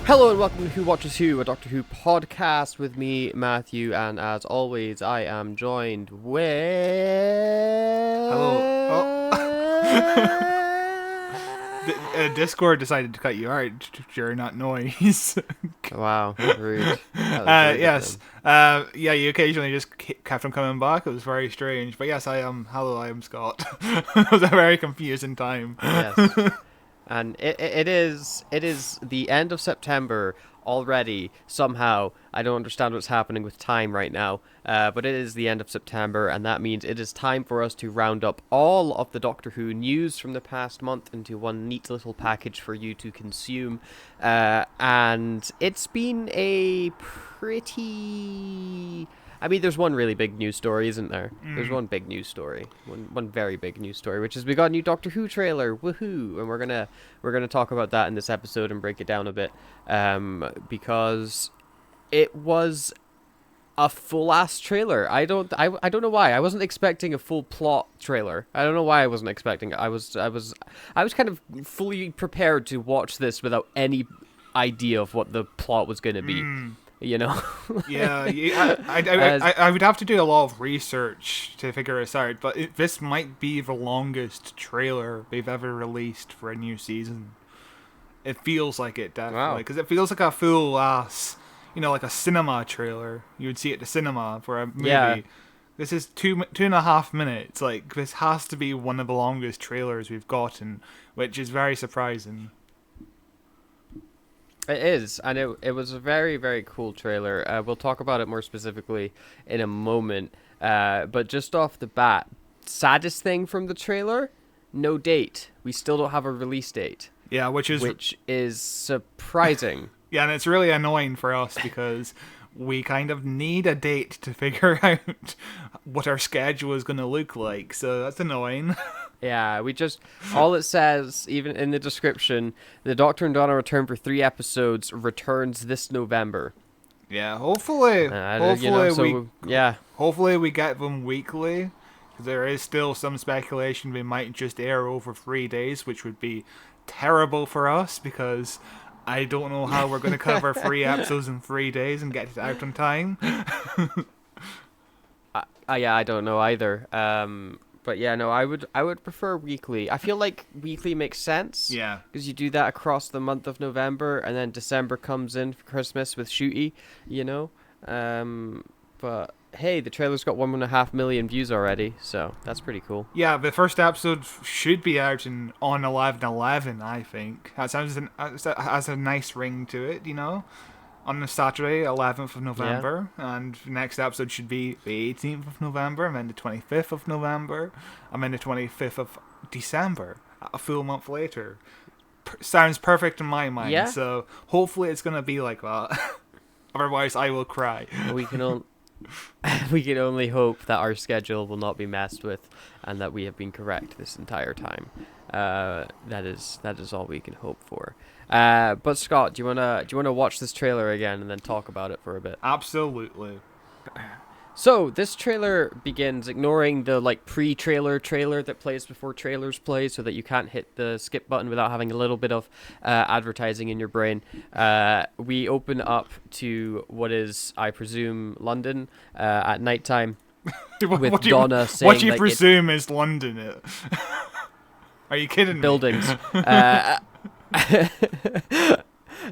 Hello and welcome to Who Watches Who, a Doctor Who podcast with me, Matthew, and as always, I am joined with... Hello. Discord decided to cut you out during that noise. Wow, rude. That was very Yes. good Yeah, you occasionally just kept on coming back. It was very strange. But yes, I am. Hello, I am Scott. It was a very confusing time. then. Yes. And it is the end of September already, somehow. I don't understand what's happening with time right now, but it is the end of September, and that means it is time for us to round up all of the Doctor Who news from the past month into one neat little package for you to consume. And it's been a pretty... I mean, there's one really big news story, isn't there? There's one big news story, one very big news story, which is we got a new Doctor Who trailer, woohoo! And we're gonna talk about that in this episode and break it down a bit, because it was a full ass trailer. I don't know why. I wasn't expecting a full plot trailer. I don't know why I wasn't expecting it. I was kind of fully prepared to watch this without any idea of what the plot was gonna be. You know. Yeah, I would have to do a lot of research to figure this out, but this might be the longest trailer they've ever released for a new season. It feels like it, definitely, because it feels like a full ass, like a cinema trailer. You would see at the cinema for a movie. Yeah. This is 2.5 minutes. Like, this has to be one of the longest trailers we've gotten, which is very surprising. It is, and it was a very, very cool trailer. We'll talk about it more specifically in a moment. But just off the bat, saddest thing from the trailer, no date. We still don't have a release date. Yeah, which is surprising. Yeah, and it's really annoying for us because we kind of need a date to figure out what our schedule is going to look like. So that's annoying. Yeah, all it says, even in the description, the Doctor and Donna return for 3 episodes, returns this November. Yeah, hopefully we get them weekly. There is still some speculation they might just air over 3 days, which would be terrible for us because I don't know how we're going to cover 3 episodes in 3 days and get it out on time. Yeah, I don't know either. But yeah, no, I would prefer weekly. I feel like weekly makes sense. Yeah. Because you do that across the month of November, and then December comes in for Christmas with Shooty, But hey, the trailer's got 1.5 million views already, so that's pretty cool. Yeah, the first episode should be out on 11/11, I think. That has a nice ring to it, on the Saturday, 11th of November, and the next episode should be the 18th of November, and then the 25th of November, and then the 25th of December, a full month later. Sounds perfect in my mind, yeah? So hopefully it's going to be like that. Otherwise, I will cry. We can only hope that our schedule will not be messed with, and that we have been correct this entire time. That is all we can hope for. But Scott, do you wanna watch this trailer again and then talk about it for a bit? Absolutely. So this trailer begins ignoring the pre-trailer trailer that plays before trailers play, so that you can't hit the skip button without having a little bit of advertising in your brain. We open up to what is, I presume, London at nighttime with Donna saying what do you presume is London? Are you kidding me? Buildings.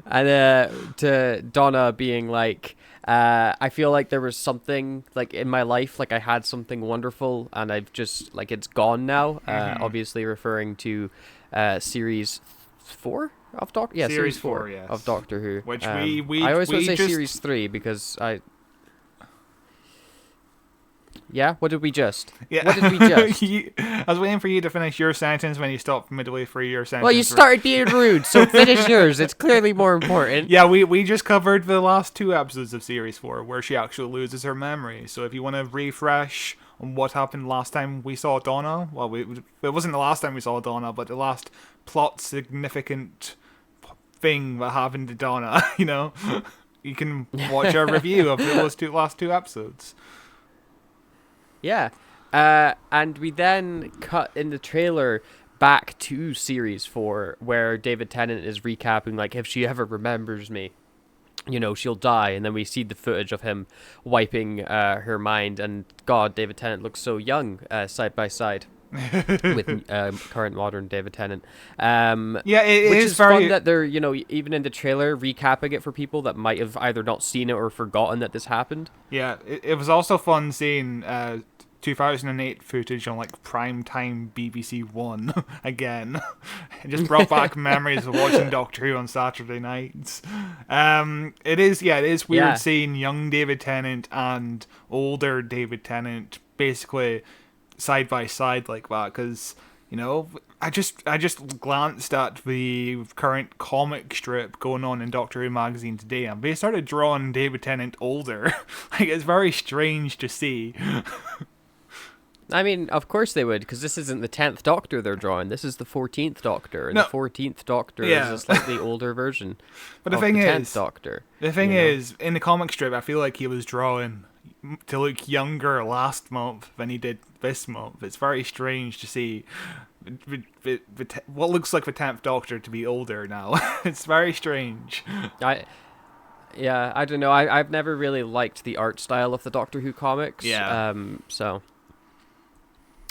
And to Donna being like, I feel like there was something in my life, I had something wonderful and I've just it's gone now. Obviously referring to series 4 of series 4 yes. of Doctor Who. Which I always want to say series 3 because Yeah? What did we just? Yeah. What did we just? I was waiting for you to finish your sentence when you stopped midway through your sentence. Well, you started being rude, so finish yours. It's clearly more important. Yeah, we just covered the last 2 episodes of Series 4 where she actually loses her memory. So if you want to refresh on what happened last time we saw Donna, well, it wasn't the last time we saw Donna, but the last plot significant thing that happened to Donna, you can watch our review of those last 2 episodes. Yeah. And we then cut in the trailer back to series 4, where David Tennant is recapping, like, if she ever remembers me, you know, she'll die. And then we see the footage of him wiping her mind, and God, David Tennant looks so young side by side with current modern David Tennant. Yeah, it which is is very fun that they're, you know, even in the trailer recapping it for people that might have either not seen it or forgotten that this happened. Yeah, it was also fun seeing 2008 footage on like primetime BBC One again. It just brought back memories of watching Doctor Who on Saturday nights. It is weird Yeah. seeing young David Tennant and older David Tennant basically side by side like that, because you know, I just glanced at the current comic strip going on in Doctor Who magazine today, and they started drawing David Tennant older. Like, it's very strange to see. I mean, of course they would, because this isn't the 10th Doctor they're drawing. This is the 14th Doctor, and No. the 14th Doctor Yeah. is a slightly older version But the of thing the 10th is, Doctor. The thing you know? is, in the comic strip, I feel like he was drawing to look younger last month than he did this month. It's very strange to see what looks like the 10th Doctor to be older now. It's very strange. Yeah, I don't know. I've never really liked the art style of the Doctor Who comics. Yeah.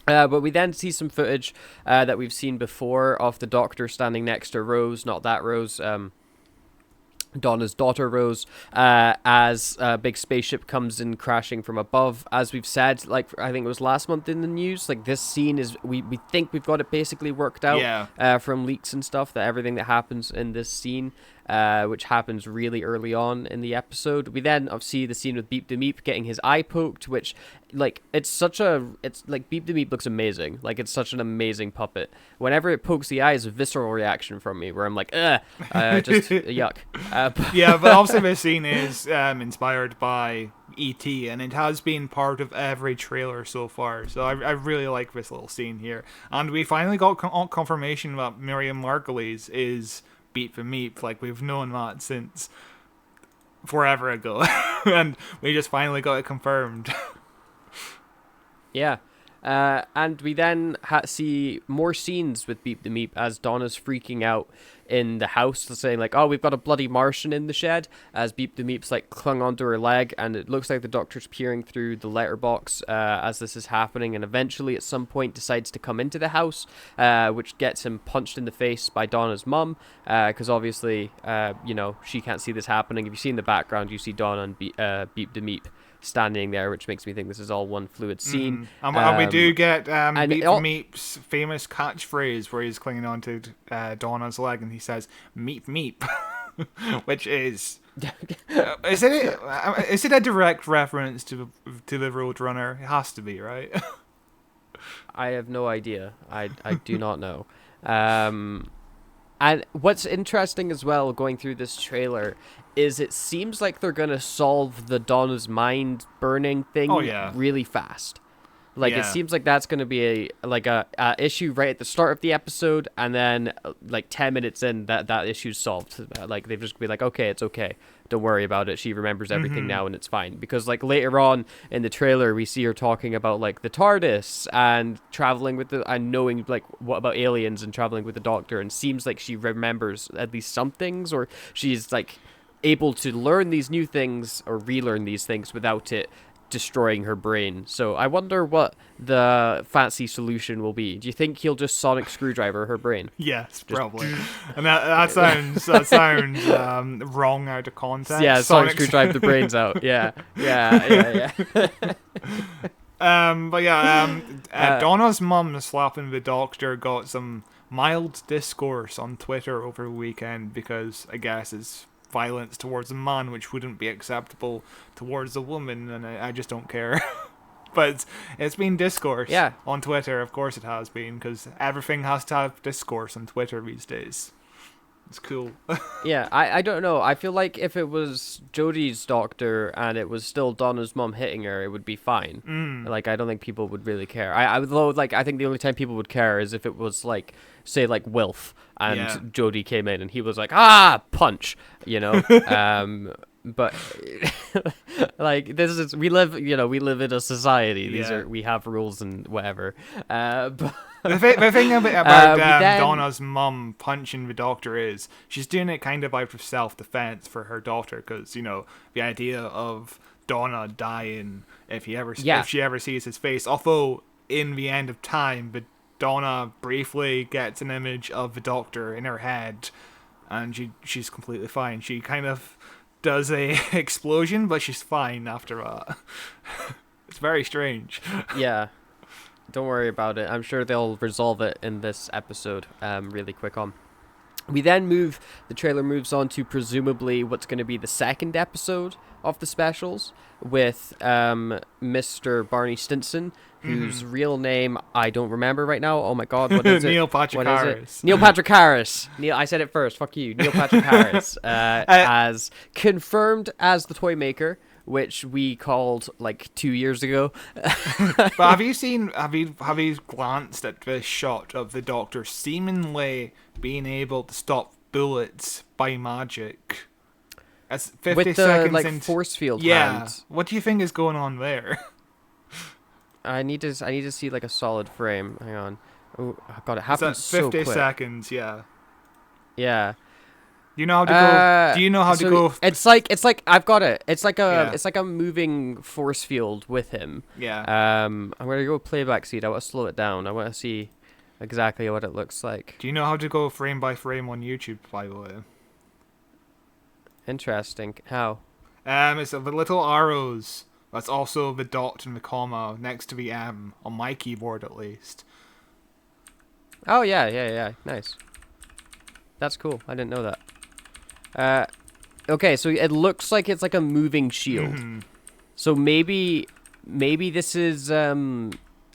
But we then see some footage that we've seen before of the Doctor standing next to Rose, not that Rose, Donna's daughter Rose, as a big spaceship comes in crashing from above. As we've said, like, I think it was last month in the news, like, this scene is, we think we've got it basically worked out from leaks and stuff, that everything that happens in this scene, which happens really early on in the episode. We then see the scene with Beep the Meep getting his eye poked, which, like, it's like, Beep the Meep looks amazing. Like, it's such an amazing puppet. Whenever it pokes the eye, it's a visceral reaction from me, where I'm like, just yuck. Yeah, but also this scene is inspired by E.T., and it has been part of every trailer so far. So I really like this little scene here. And we finally got confirmation that Miriam Margolyes is Beep the Meep. Like, we've known that since forever ago. And we just finally got it confirmed. Yeah. And we then see more scenes with Beep the Meep as Donna's freaking out in the house, saying like, oh, we've got a bloody Martian in the shed, as Beep the Meep's like clung onto her leg, and it looks like the Doctor's peering through the letterbox as this is happening, and eventually at some point decides to come into the house, which gets him punched in the face by Donna's mum, because obviously, you know, she can't see this happening. If you see in the background, you see Donna and Beep the Meep standing there, which makes me think this is all all fluid scene. And we do get Beep the all- Meep's famous catchphrase where he's clinging onto Donna's leg and he says, "Meep meep," which is is it a direct reference to the Roadrunner? It has to be, right? I have no idea. I do not know. And what's interesting as well, going through this trailer, is it seems like they're going to solve the Donna's mind burning thing really fast. Like, it seems like that's going to be a issue right at the start of the episode, and then like 10 minutes in, that issue's solved. Like, they've just be like, okay, it's okay. Don't worry about it. She remembers everything now, and it's fine. Because like later on in the trailer, we see her talking about like the TARDIS and traveling with and knowing like what about aliens and traveling with the Doctor, and seems like she remembers at least some things, or she's like able to learn these new things or relearn these things without it destroying her brain. So I wonder what the fancy solution will be. Do you think he'll just sonic screwdriver her brain? Yes, probably. And that sounds wrong out of context. Yeah, sonic screwdriver the brains out. Yeah. Donna's mum slapping the Doctor got some mild discourse on Twitter over the weekend, because I guess it's violence towards a man which wouldn't be acceptable towards a woman, and I just don't care. But it's been discourse on Twitter. Of course it has been, because everything has to have discourse on Twitter these days. It's cool. Yeah, I don't know. I feel like if it was Jodie's Doctor and it was still Donna's mum hitting her, it would be fine. Like, I don't think people would really care. I think the only time people would care is if it was like, say, like Wilf and Jodie came in and he was like, punch, you know. But Like this is we live in a society. These Yeah. are we have rules and whatever. But The thing about we then- Donna's mum punching the doctor is she's doing it kind of out of self-defense for her daughter, because the idea of Donna dying if she ever sees his face. Although in the end of time, but Donna briefly gets an image of the doctor in her head, and she's completely fine. She kind of does a explosion, but she's fine after that. It's very strange. yeah, don't worry about it. I'm sure they'll resolve it in this episode really quick on. We then the trailer moves on to presumably what's going to be the second episode of the specials with Mr. Barney Stinson, whose real name I don't remember right now. Oh my god, what is it? Neil Patrick What is Harris. it? Neil Patrick Harris. I said it first. Fuck you. Neil Patrick Harris as confirmed as the toy maker, which we called like 2 years ago. But have you glanced at this shot of the Doctor seemingly being able to stop bullets by magic? That's 50 With the seconds like into... force field Yeah. hand. What do you think is going on there? I need to see like a solid frame. Hang on. Oh god, it It's happens at so 50 quick. seconds, yeah. Yeah. Do you know how to go? Do you know how to so go? It's like I've got it. It's like Yeah. a moving force field with him. Yeah. I'm gonna go playback speed. I want to slow it down. I want to see exactly what it looks like. Do you know how to go frame by frame on YouTube, by the way? Interesting. How? It's the little arrows. That's also the dot and the comma next to the M on my keyboard, at least. Oh yeah. Nice. That's cool. I didn't know that. Okay, so it looks like it's like a moving shield. Mhm. So maybe this is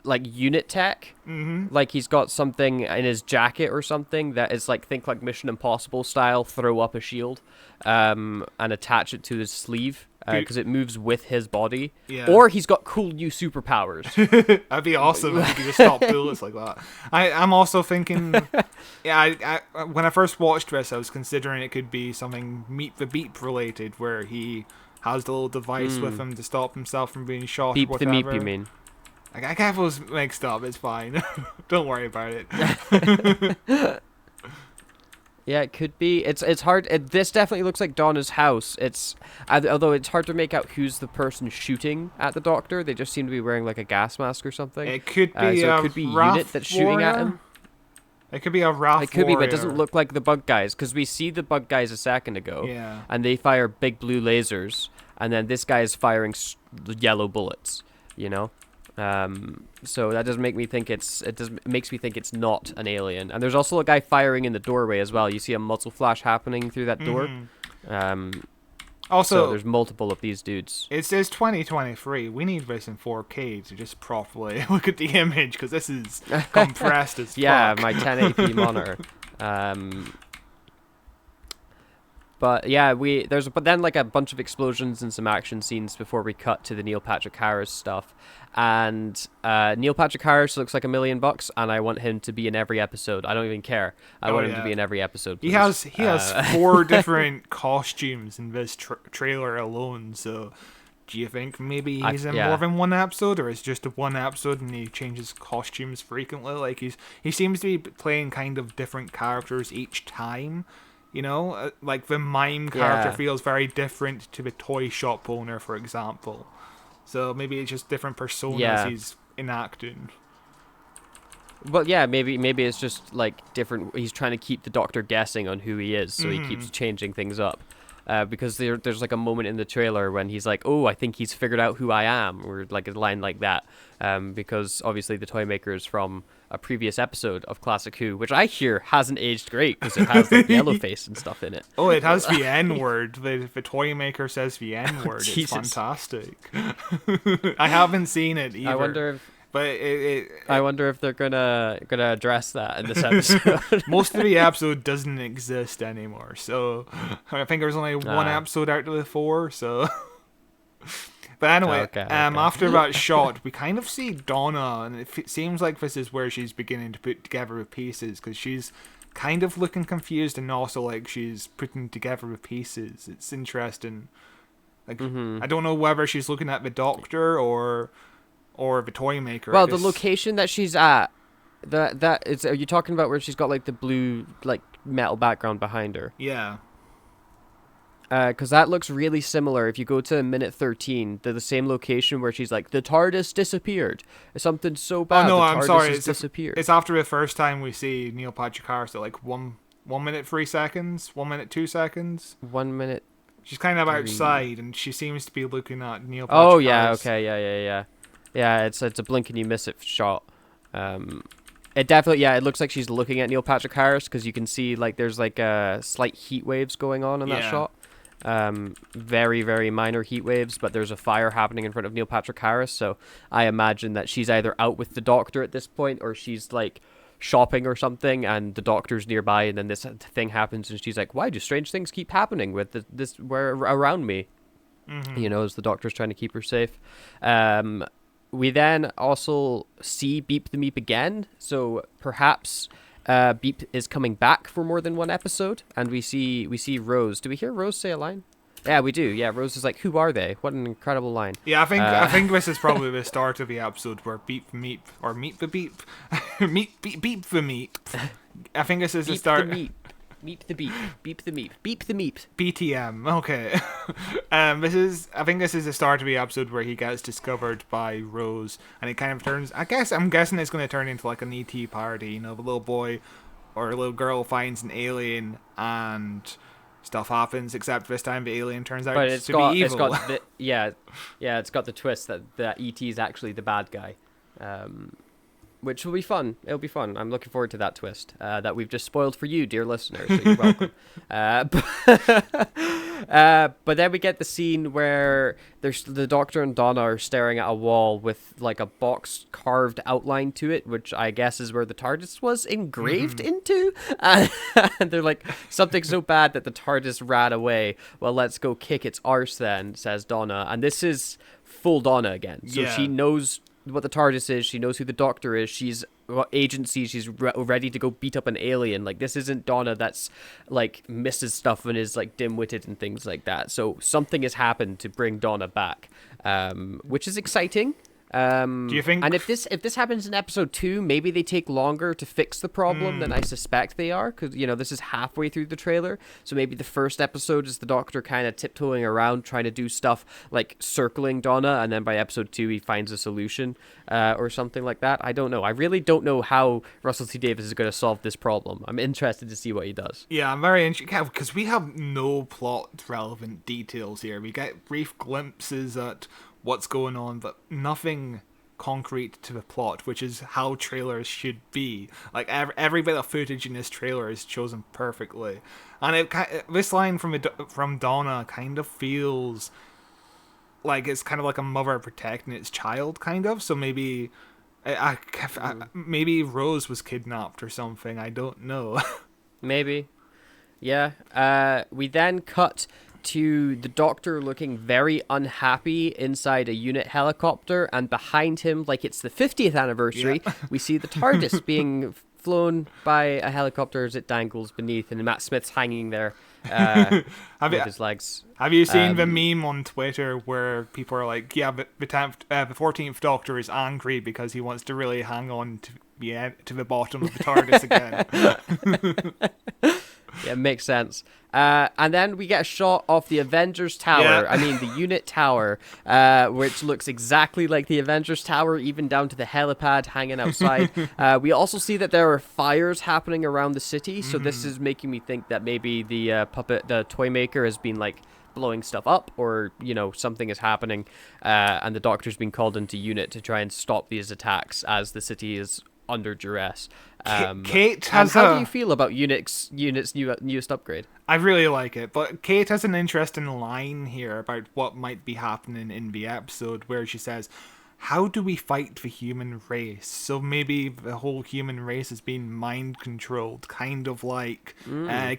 like unit tech. Mhm. Like he's got something in his jacket or something that is like think like Mission Impossible style. Throw up a shield, and attach it to his sleeve because it moves with his body. Yeah. Or he's got cool new superpowers. That'd be awesome if you could just stop bullets like that. I'm also thinking, yeah. When I first watched this, I was considering it could be something Meet the Beep related, where he has the little device with him to stop himself from being shot. Beep or the whatever. meep, you mean? I get those mixed up. It's fine. Don't worry about it. Yeah, it could be. It's hard. This definitely looks like Donna's house. Although it's hard to make out who's the person shooting at the Doctor. They just seem to be wearing like a gas mask or something. It could be So a it could be Wrath unit that's shooting at him. It could be a Wrath It could be, but it warrior. doesn't look like the bug guys because we see the bug guys a second ago, Yeah. and they fire big blue lasers, and then this guy is firing yellow bullets. You know, so that doesn't make me think it makes me think it's not an alien. And there's also a guy firing in the doorway as well. You see a muzzle flash happening through that door. Mhm. So Also, there's multiple of these dudes. it says 2023. We need this in 4K to just properly look at the image, because this is compressed as Yeah, fuck. my 1080p monitor. But yeah, but then like a bunch of explosions and some action scenes before we cut to the Neil Patrick Harris stuff. And Neil Patrick Harris looks like $1,000,000, and I want him to be in every episode. I don't even care. I want him to be in every episode. He please. has 4 different costumes in this trailer alone. So, do you think maybe he's in yeah. more than one episode, or it's just a one episode and he changes costumes frequently? Like he seems to be playing kind of different characters each time. You know, like the mime character Yeah. feels very different to the toy shop owner, for example. So maybe it's just different personas Yeah. he's enacting. Well, yeah, maybe it's just like different. He's trying to keep the Doctor guessing on who he is, so he keeps changing things up. Because there's like a moment in the trailer when he's like, "Oh, I think he's figured out who I am," or like a line like that. Because obviously the toy maker is from a previous episode of Classic Who, which I hear hasn't aged great because it has like yellow face and stuff in it. Oh, it has the N word. The toy maker says the N word. It's Jesus. fantastic. I haven't seen it either. I wonder if they're gonna address that in this episode. Most of the episode doesn't exist anymore. So I think there's only one episode out of the 4. So, but anyway, Okay. after that shot, we kind of see Donna, and it seems like this is where she's beginning to put together the pieces, because she's kind of looking confused and also like she's putting together the pieces. It's interesting. Like, I don't know whether she's looking at the Doctor or the toy maker. Well, the location that she's at, that is. Are you talking about where she's got like the blue like metal background behind her? Yeah. Because that looks really similar. If you go to minute 13, they're the same location where she's like, the TARDIS disappeared. Something so bad. Oh no, the I'm TARDIS sorry. has disappeared. It's after the first time we see Neil Patrick Harris at like 1 minute 3 seconds, 1 minute 2 seconds. 1 minute. She's kind of outside, and she seems to be looking at Neil Patrick Harris. Oh yeah, okay, yeah. Yeah, it's a blink and you miss it shot. It definitely, it looks like she's looking at Neil Patrick Harris because you can see like there's like slight heat waves going on in that shot. Very, very minor heat waves, but there's a fire happening in front of Neil Patrick Harris, so I imagine that she's either out with the Doctor at this point or she's like shopping or something and the Doctor's nearby, and then this thing happens and she's like, why do strange things keep happening with this where around me? You know, as the Doctor's trying to keep her safe. We then also see Beep the Meep again, so perhaps Beep is coming back for more than one episode, and we see Rose. Do we hear Rose say a line? Yeah, we do. Yeah, Rose is like, "Who are they?" What an incredible line. Yeah, I think this is probably the start of the episode where Beep the Meep or Meet the Beep, Beep the Meep. I think this is the start. Meep the Beep, Beep the Meep, Beep the Meep. BTM. Okay. I think this is the start of the episode where he gets discovered by Rose, and it kind of turns. I'm guessing it's going to turn into like an ET party. You know, the little boy or little girl finds an alien and stuff happens. Except this time the alien turns out to be evil. It's got the twist that ET is actually the bad guy. Which will be fun. It'll be fun. I'm looking forward to that twist that we've just spoiled for you, dear listeners. So you're welcome. But then we get the scene where there's the Doctor and Donna are staring at a wall with like a box carved outline to it, which I guess is where the TARDIS was engraved into. And they're like, something so bad that the TARDIS ran away. Well, let's go kick its arse then, says Donna. And this is full Donna again. So she knows what the TARDIS is. She knows who the Doctor is. She's agency. She's ready to go beat up an alien. Like, this isn't Donna that's like misses stuff and is like dim-witted and things like that. So something has happened to bring Donna back, which is exciting. Do you think? And if this happens in episode 2, maybe they take longer to fix the problem than I suspect they are, because this is halfway through the trailer. So maybe the first episode is the Doctor kind of tiptoeing around trying to do stuff like circling Donna, and then by episode 2 he finds a solution or something like that. I don't know. I really don't know how Russell T Davies is going to solve this problem. I'm interested to see what he does. Yeah, I'm very interested because we have no plot relevant details here. We get brief glimpses at what's going on, but nothing concrete to the plot, which is how trailers should be. Like every bit of footage in this trailer is chosen perfectly, and this line from Donna kind of feels like it's kind of like a mother protecting its child, kind of. So maybe, maybe Rose was kidnapped or something. I don't know. Maybe, yeah. We then cut to the Doctor looking very unhappy inside a unit helicopter, and behind him, like it's the 50th anniversary, we see the TARDIS being flown by a helicopter as it dangles beneath, and Matt Smith's hanging there with his legs. Have you seen the meme on Twitter where people are like, yeah, but the 14th Doctor is angry because he wants to really hang on to the bottom of the TARDIS again? Yeah, makes sense. And then we get a shot of the Avengers Tower. I mean, the unit tower, which looks exactly like the Avengers Tower, even down to the helipad hanging outside. We also see that there are fires happening around the city. So this is making me think that maybe the toy maker has been like blowing stuff up, or something is happening, and the Doctor's been called into unit to try and stop these attacks as the city is under duress. Kate has how do you feel about Unit's newest upgrade? I really like it, but Kate has an interesting line here about what might be happening in the episode, where she says, how do we fight the human race? So maybe the whole human race is being mind controlled, kind of like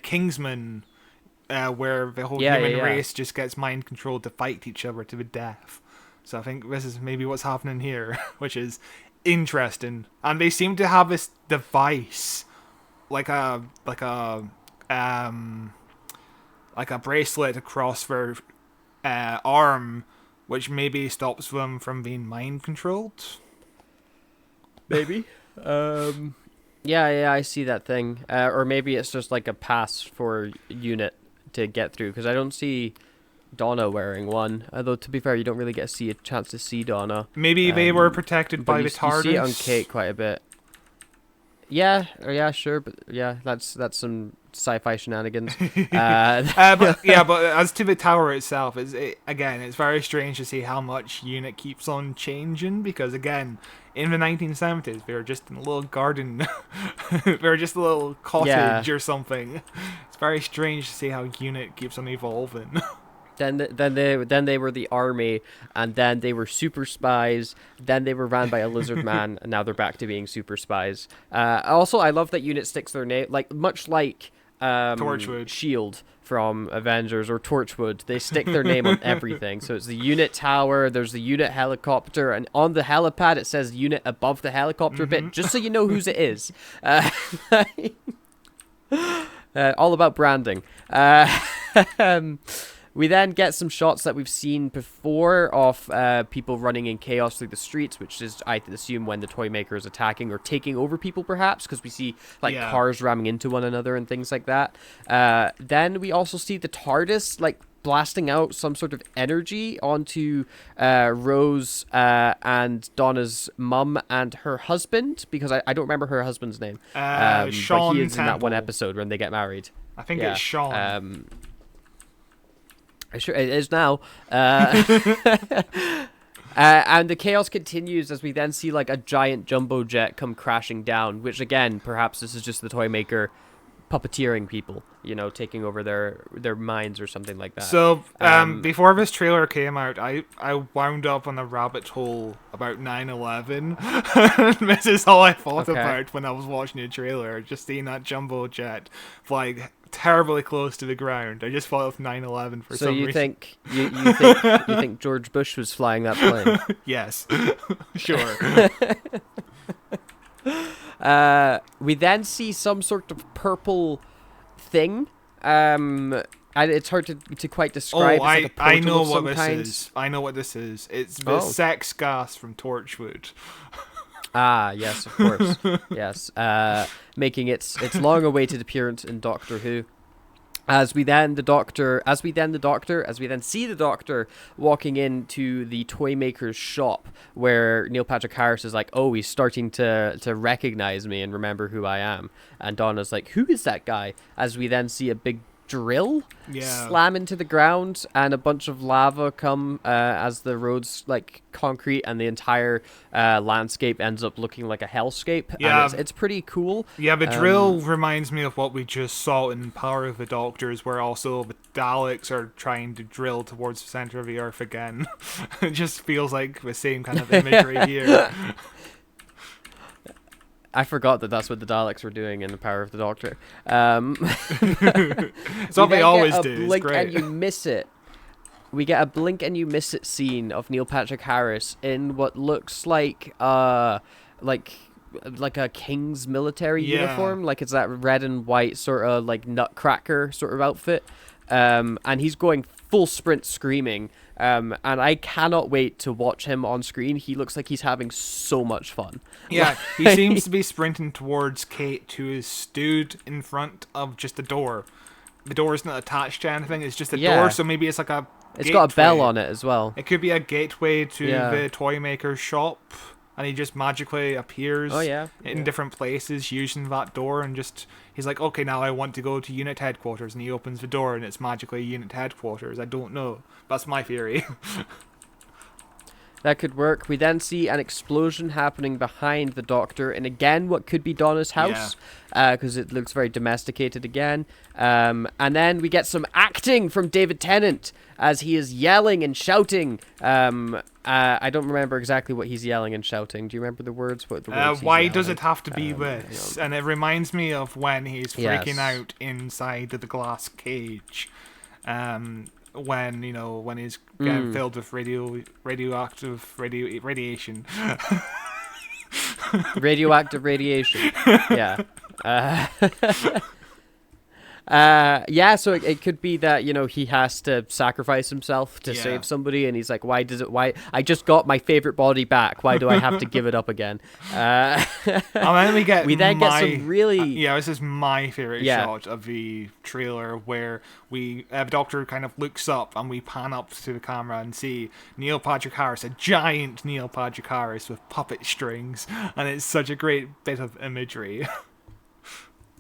Kingsman, where the whole human race just gets mind controlled to fight each other to the death. So I think this is maybe what's happening here, which is interesting. And they seem to have this device, like a bracelet across their arm, which maybe stops them from being mind controlled. Maybe. Yeah, I see that thing. Or maybe it's just like a pass for unit to get through, because I don't see Donna wearing one. Although, to be fair, you don't really get to see a chance to see Donna. Maybe they were protected by the You TARDIS. see it on Kate quite a bit. Yeah, sure, but yeah, that's some sci-fi shenanigans. But as to the tower itself, again, it's very strange to see how much unit keeps on changing, because again, in the 1970s, they were just in a little garden, they were just a little cottage or something. It's very strange to see how unit keeps on evolving. Then they were the army, and then they were super spies. Then they were ran by a lizard man, and now they're back to being super spies. Also, I love that unit sticks their name, much like Torchwood, Shield from Avengers or Torchwood. They stick their name on everything. So it's the unit tower. There's the unit helicopter, and on the helipad it says unit above the helicopter bit, just so you know whose it is. All about branding. We then get some shots that we've seen before of people running in chaos through the streets, which is, I assume, when the Toymaker is attacking or taking over people, perhaps, because we see cars ramming into one another and things like that. Then we also see the TARDIS blasting out some sort of energy onto Rose and Donna's mum and her husband, because I don't remember her husband's name. Sean but he is Temple. in that one episode when they get married. I think it's Sean. Sure, it is now. And the chaos continues as we then see a giant jumbo jet come crashing down, which again, perhaps this is just the Toymaker puppeteering people, taking over their minds or something like that. So, before this trailer came out, I wound up on a rabbit hole about 9/11. This is all I thought about when I was watching the trailer, just seeing that jumbo jet flying terribly close to the ground. I just thought of 9/11 for some reason. You think George Bush was flying that plane? Yes. Sure. We then see some sort of purple thing. And it's hard to quite describe. I know what this is. I know what this is. It's the sex gas from Torchwood. Ah, yes, of course. Yes. Making its long-awaited appearance in Doctor Who. As we then see the Doctor walking into the Toymaker's shop, where Neil Patrick Harris is like, oh, he's starting to recognize me and remember who I am. And Donna's like, who is that guy? As we then see a big drill slam into the ground, and a bunch of lava come as the road's concrete, and the entire landscape ends up looking like a hellscape. Yeah, and it's pretty cool. Yeah, the drill reminds me of what we just saw in Power of the Doctors, where also the Daleks are trying to drill towards the center of the Earth again. It just feels like the same kind of imagery here. I forgot that's what the Daleks were doing in The Power of the Doctor. It's what they always do. Blink it's great. and you miss it. We get a blink and you miss it scene of Neil Patrick Harris in what looks like a king's military uniform. It's that red and white sort of nutcracker sort of outfit. And he's going full sprint screaming. And I cannot wait to watch him on screen. He looks like he's having so much fun. Yeah, he seems to be sprinting towards Kate, who is stood in front of just a door. The door isn't attached to anything, it's just a door, so maybe it's like a It's gateway. got a bell on it as well. It could be a gateway to the Toymaker shop, and he just magically appears in different places using that door, and he's like, okay, now I want to go to unit headquarters, and he opens the door and it's magically unit headquarters. I don't know. That's my theory. That could work. We then see an explosion happening behind the Doctor, and again, what could be Donna's house, because it looks very domesticated again. And then we get some acting from David Tennant as he is yelling and shouting. I don't remember exactly what he's yelling and shouting. Do you remember the words? What the words why does it have to be this? And it reminds me of when he's freaking out inside the glass cage. When he's getting filled with radioactive radiation. Radioactive radiation. Yeah. Yeah, so it could be that, he has to sacrifice himself to Yeah. save somebody, and he's like, why, I just got my favorite body back, why do I have to give it up again? And then we get get some really... yeah, this is my favorite Yeah. shot of the trailer where the Doctor kind of looks up and we pan up to the camera and see Neil Patrick Harris, a giant Neil Patrick Harris with puppet strings, and it's such a great bit of imagery.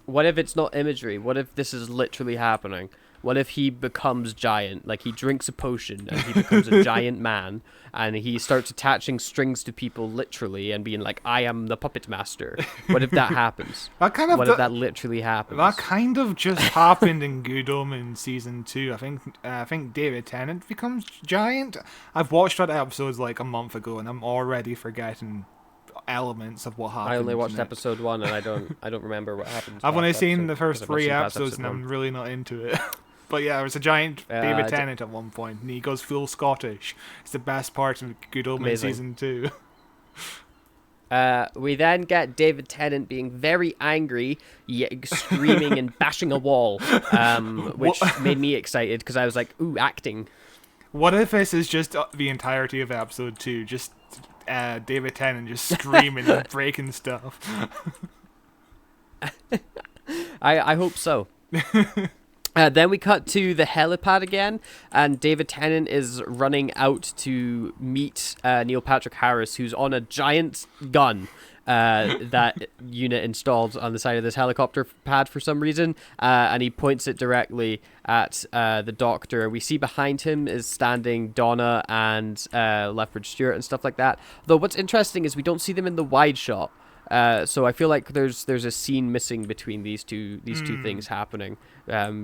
What if it's not imagery? What if this is literally happening? What if he becomes giant? Like, he drinks a potion and he becomes a giant man, and he starts attaching strings to people literally and being like, I am the puppet master. What if that happens? That kind of What if that literally happens? That kind of just happened in Good Omens season 2. I think David Tennant becomes giant. I've watched that episode like a month ago, and I'm already forgetting elements of what happened. I only watched in it. episode 1, and I don't remember what happened. I've only past seen episode, the first because I've not 3 seen past episodes, and episode I'm 1. really not into it. But yeah, there's a giant David I d- Tennant at one point, and he goes full Scottish. It's the best part of Good Omens Amazing. season 2. We then get David Tennant being very angry, screaming and bashing a wall, which made me excited because I was like, ooh, acting. What if this is just the entirety of episode 2? Just David Tennant just screaming and breaking stuff. I hope so. Then we cut to the helipad again, and David Tennant is running out to meet Neil Patrick Harris, who's on a giant gun that unit installed on the side of this helicopter pad for some reason, and he points it directly at the Doctor. We see behind him is standing Donna and Lethbridge Stewart and stuff like that. Though what's interesting is we don't see them in the wide shot. So I feel like there's a scene missing between these two things happening,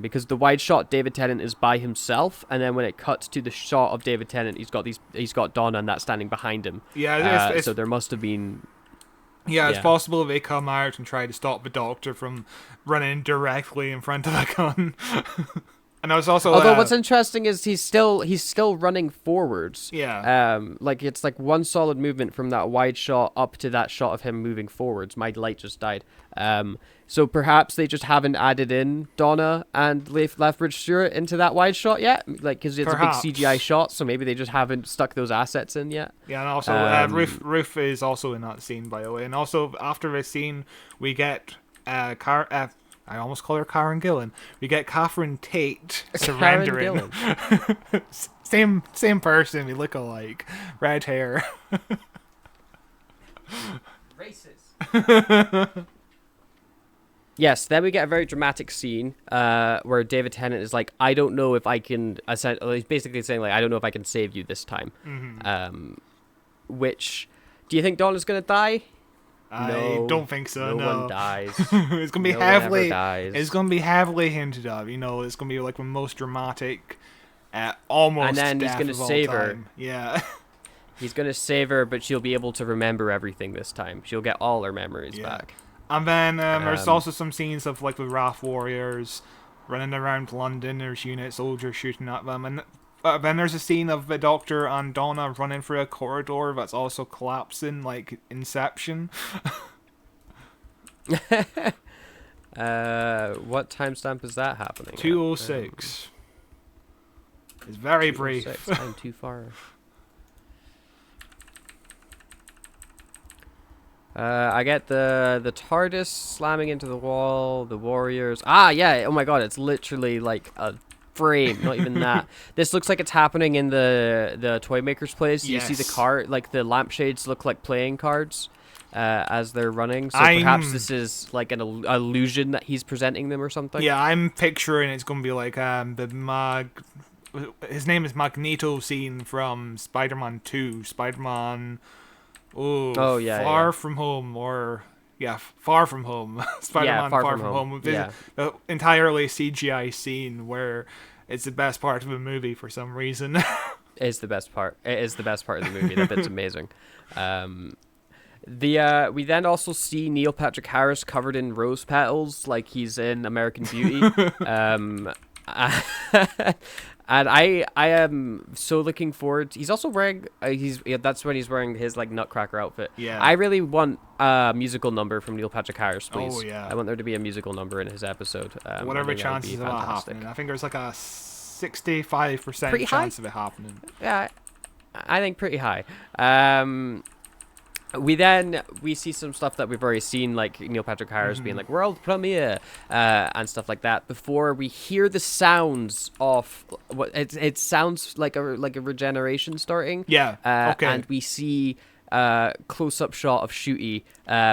because the wide shot David Tennant is by himself, and then when it cuts to the shot of David Tennant, he's got Donna and that standing behind him. Yeah, it's so there must have been. Yeah, it's Yeah. possible they come out and try to stop the Doctor from running directly in front of a gun. And there's also Although what's interesting is he's still running forwards. yeah. Like it's like one solid movement from that wide shot up to that shot of him moving forwards. My light just died. So perhaps they just haven't added in Donna and Lethbridge Stewart into that wide shot yet, like because it's Perhaps. a big CGI shot. So maybe they just haven't stuck those assets in yet. Yeah, and also Ruth is also in that scene, by the way. And also after this scene, we get I almost call her Karen Gillan. We get Catherine Tate surrendering. Same person. We look alike. Red hair. Racist. Yes, then we get a very dramatic scene where David Tennant is like, I don't know if I can... He's basically saying, like, I don't know if I can save you this time. Mm-hmm. Which... Do you think Donna's going to die? I don't think so. No one dies. It's gonna be No one ever heavily. dies. It's gonna be heavily hinted of. It's gonna be like the most dramatic, almost. And then he's death gonna of all save her. time. Yeah. He's going to save her, but she'll be able to remember everything this time. She'll get all her memories Yeah. back. And then there's also some scenes of like the Wrath Warriors running around London. There's unit soldiers shooting at them, and then there's a scene of the Doctor and Donna running through a corridor that's also collapsing, like Inception. What timestamp is that happening? at? 2:06. It's very brief. 2:06. I'm too far. I get the TARDIS slamming into the wall, the Warriors. Ah, yeah. Oh my god, it's literally like a frame, not even that. This looks like it's happening in the toy maker's place. You see the Yes. car, like the lampshades look like playing cards as they're running. So perhaps this is like an illusion that he's presenting them or something. Yeah, I'm picturing it's gonna be like his name is Magneto scene from Spider-Man 2. Spider-Man. Oh, yeah, Far yeah. From Home, or Far From Home. Spider-Man Far Far From From Home. Home. Yeah. The entirely CGI scene where it's the best part of the movie for some reason. Is the best part. It is the best part of the movie. That bit's amazing. We then also see Neil Patrick Harris covered in rose petals, like he's in American Beauty. And I am so looking forward. He's also wearing that's when he's wearing his like Nutcracker outfit. Yeah. I really want a musical number from Neil Patrick Harris, please. Oh, yeah. I want there to be a musical number in his episode. Whatever I think that would chances be of that fantastic. happening. I think there's like a 65% Pretty high? chance of it happening. Yeah, I think pretty high. We see some stuff that we've already seen, like Neil Patrick Harris being like world premiere and stuff like that. Before we hear the sounds of what it sounds like a regeneration starting. Yeah. Okay. And we see close-up shot of Shooty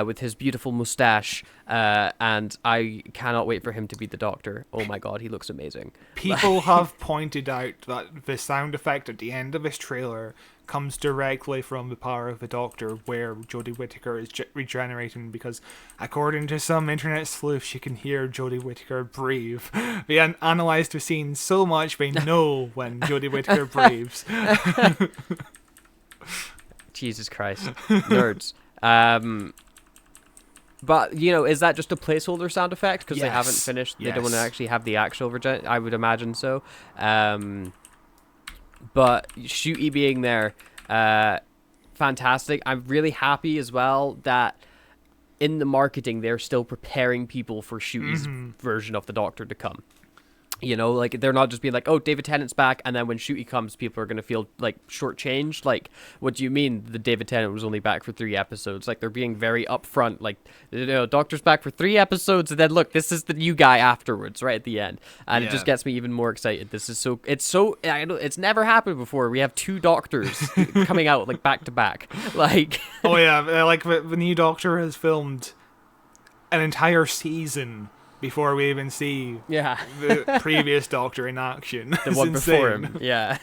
with his beautiful mustache, and I cannot wait for him to be the Doctor. Oh my god, he looks amazing. People have pointed out that the sound effect at the end of this trailer comes directly from The Power of the Doctor, where Jodie Whittaker is regenerating, because according to some internet sleuths, you can hear Jodie Whittaker breathe. They analysed the scene so much they know when Jodie Whittaker breathes. Jesus Christ, nerds. But is that just a placeholder sound effect because they haven't Yes. finished? They Yes. don't want to actually have the actual I would imagine so. But Shooty being there, fantastic. I'm really happy as well that in the marketing they're still preparing people for Shooty's version of the Doctor to come. Like they're not just being like, oh, David Tennant's back, and then when Shooty comes, people are going to feel like shortchanged. Like, what do you mean the David Tennant was only back for 3 episodes? Like, they're being very upfront. Like, Doctor's back for 3 episodes, and then look, this is the new guy afterwards, right at the end, and it just gets me even more excited. This is I know it's never happened before. We have 2 Doctors coming out like back to back. Like, Oh yeah, like the new Doctor has filmed an entire season before we even see yeah, the previous Doctor in action. the It's one before insane. him. Yeah.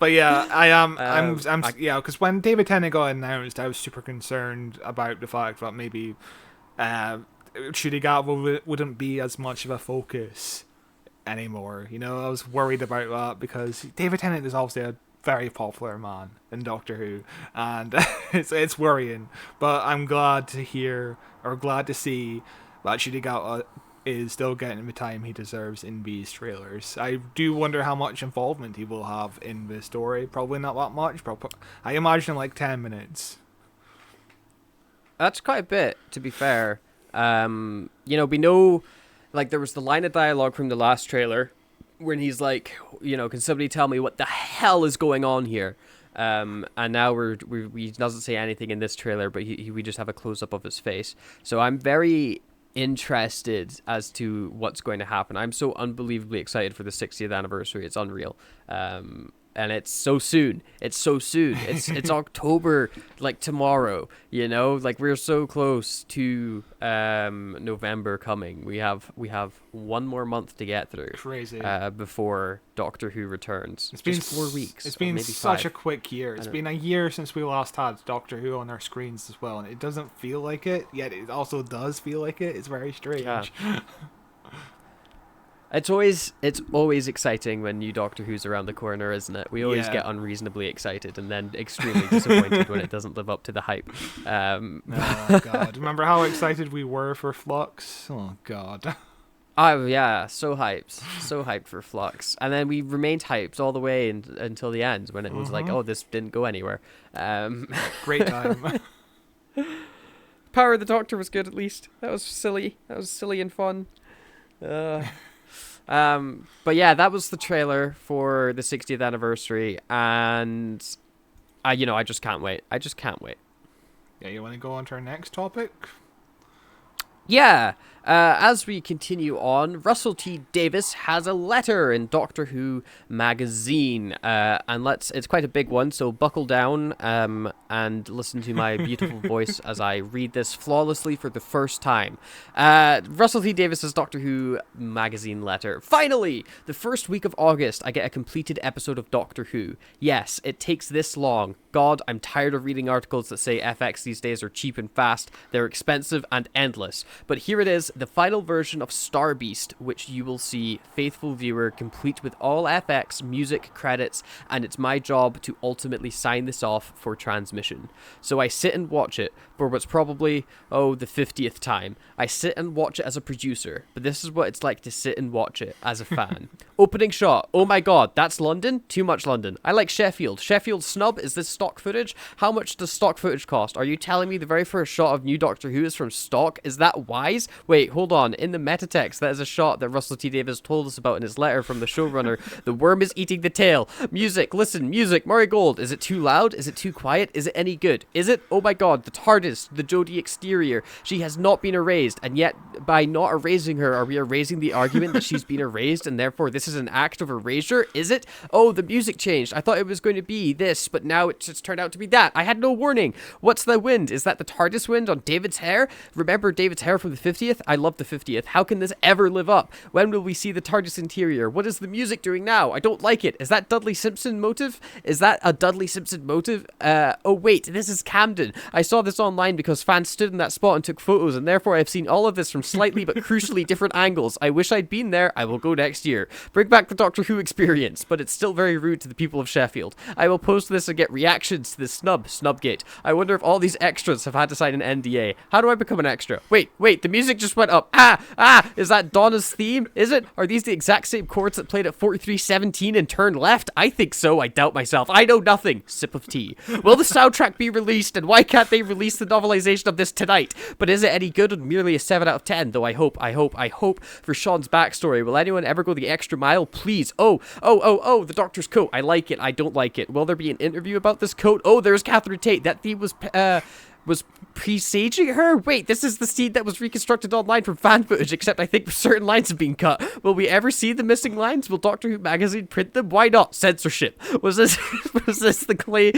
But yeah, I- yeah, because when David Tennant got announced, I was super concerned about the fact that maybe Shooty Gatwa wouldn't be as much of a focus anymore. I was worried about that because David Tennant is obviously a very popular man in Doctor Who, and it's worrying. But I'm glad to see that Shooty Gatwa is still getting the time he deserves in these trailers. I do wonder how much involvement he will have in the story. Probably not that much, but I imagine like 10 minutes. That's quite a bit, to be fair. We know, like, there was the line of dialogue from the last trailer when he's like, can somebody tell me what the hell is going on here? And now he doesn't say anything in this trailer, but we just have a close-up of his face. So I'm very interested as to what's going to happen. I'm so unbelievably excited for the 60th anniversary. It's unreal. And it's so soon. It's October, like tomorrow, like we're so close to November coming. We have 1 more month to get through. Crazy. Before Doctor Who returns. It's been just 4 weeks. It's or been maybe such 5. a quick year. It's been a year since we last had Doctor Who on our screens as well, and it doesn't feel like it, yet it also does feel like it. It's very strange. Yeah. It's always exciting when new Doctor Who's around the corner, isn't it? We always get unreasonably excited and then extremely disappointed when it doesn't live up to the hype. Oh god! Remember how excited we were for Flux? Oh god! Oh yeah, so hyped for Flux, and then we remained hyped all the way until the end when it was like, oh, this didn't go anywhere. Great time. Power of the Doctor was good, at least. That was silly and fun. But yeah, that was the trailer for the 60th anniversary, and I just can't wait. Yeah, you want to go on to our next topic? Yeah. As we continue on, Russell T Davies has a letter in Doctor Who magazine, and it's quite a big one, so buckle down and listen to my beautiful voice as I read this flawlessly for the first time. Russell T Davies' Doctor Who magazine letter. Finally, the first week of August, I get a completed episode of Doctor Who. Yes, it takes this long. God, I'm tired of reading articles that say FX these days are cheap and fast, they're expensive and endless. But here it is, the final version of Star Beast, which you will see, faithful viewer, complete with all FX, music, credits, and it's my job to ultimately sign this off for transmission. So I sit and watch it for what's probably, the 50th time. I sit and watch it as a producer, but this is what it's like to sit and watch it as a fan. Opening shot. Oh my god, that's London? Too much London. I like Sheffield. Sheffield snub? Is this stock footage? How much does stock footage cost? Are you telling me the very first shot of new Doctor Who is from stock? Is that wise? Wait, hold on. In the meta text, that is a shot that Russell T Davies told us about in his letter from the showrunner. The worm is eating the tail. Music, listen, music. Murray Gold. Is it too loud? Is it too quiet? Is it any good? Is it? Oh my god, the TARDIS, the Jodie exterior. She has not been erased, and yet by not erasing her, are we erasing the argument that she's been erased, and therefore this is an act of erasure? Is it? Oh, the music changed. I thought it was going to be this, but now it's just turned out to be that. I had no warning. What's the wind? Is that the TARDIS wind on David's hair? Remember David's hair from the 50th? I love the 50th. How can this ever live up? When will we see the TARDIS interior? What is the music doing now? I don't like it. Is that Dudley Simpson motive? Is that a Dudley Simpson motive? Oh wait, this is Camden. I saw this online because fans stood in that spot and took photos, and therefore I've seen all of this from slightly but crucially different angles. I wish I'd been there. I will go next year. Bring back the Doctor Who experience, but it's still very rude to the people of Sheffield. I will post this and get reactions to this Snubgate. I wonder if all these extras have had to sign an NDA. How do I become an extra? Wait, the music just went up. Is that Donna's theme? Is it? Are these the exact same chords that played at 4317 and turned left? I think so. I doubt myself. I know nothing. Sip of tea. Will the soundtrack be released, and why can't they release the novelization of this tonight? But is it any good? And merely a 7 out of 10, though I hope for Sean's backstory. Will anyone ever go the extra mile? Please. Oh, the Doctor's coat. I like it. I don't like it. Will there be an interview about this coat? Oh, there's Catherine Tate. That theme was presaging her? Wait, this is the scene that was reconstructed online from fan footage, except I think certain lines have been cut. Will we ever see the missing lines? Will Doctor Who magazine print them? Why not? Censorship. Was this the clay,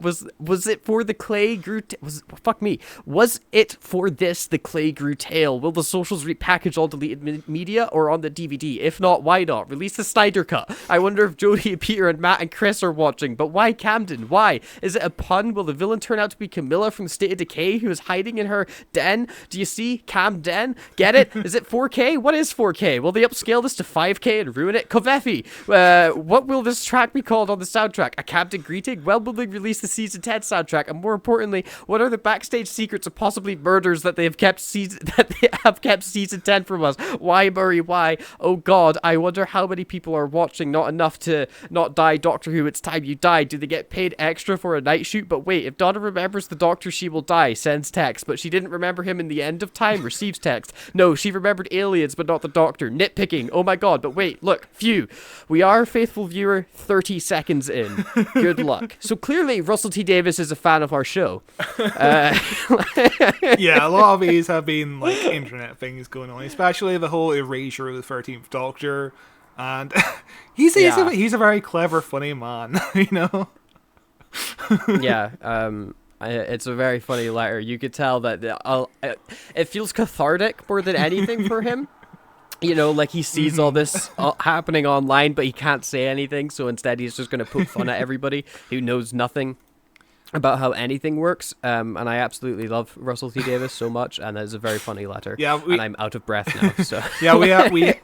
was it for the clay grew, was it for this the clay grew tail? Will the socials repackage all deleted media or on the DVD? If not, why not? Release the Snyder cut. I wonder if Jodie and Peter and Matt and Chris are watching, but why Camden? Why? Is it a pun? Will the villain turn out to be Camilla from State of Decay, who is hiding in her den? Do you see? Camden? Get it? Is it 4K? What is 4K? Will they upscale this to 5K and ruin it? Kovefi, what will this track be called on the soundtrack? A Camden greeting? When will they release the season 10 soundtrack? And more importantly, what are the backstage secrets of possibly murders that they have kept season 10 from us? Why, Murray? Why? Oh god, I wonder how many people are watching. Not enough to not die. Doctor Who, it's time you died. Do they get paid extra for a night shoot? But wait, if Donna remembers the Doctor, she will die. Sends text, but she didn't remember him in the end of time. Receives text. No, she remembered aliens, but not the Doctor. Nitpicking. Oh my god, but wait, look, phew. We are, faithful viewer, 30 seconds in. Good luck. So clearly, Russell T Davies is a fan of our show. Yeah, a lot of these have been like internet things going on, especially the whole erasure of the 13th Doctor. And he's a very clever, funny man, you know? Yeah, it's a very funny letter. You could tell that it feels cathartic more than anything for him. You know, like he sees all this happening online, but he can't say anything, so instead he's just going to poke fun at everybody who knows nothing about how anything works. And I absolutely love Russell T Davies so much, and it's a very funny letter. Yeah, and I'm out of breath now. So yeah, we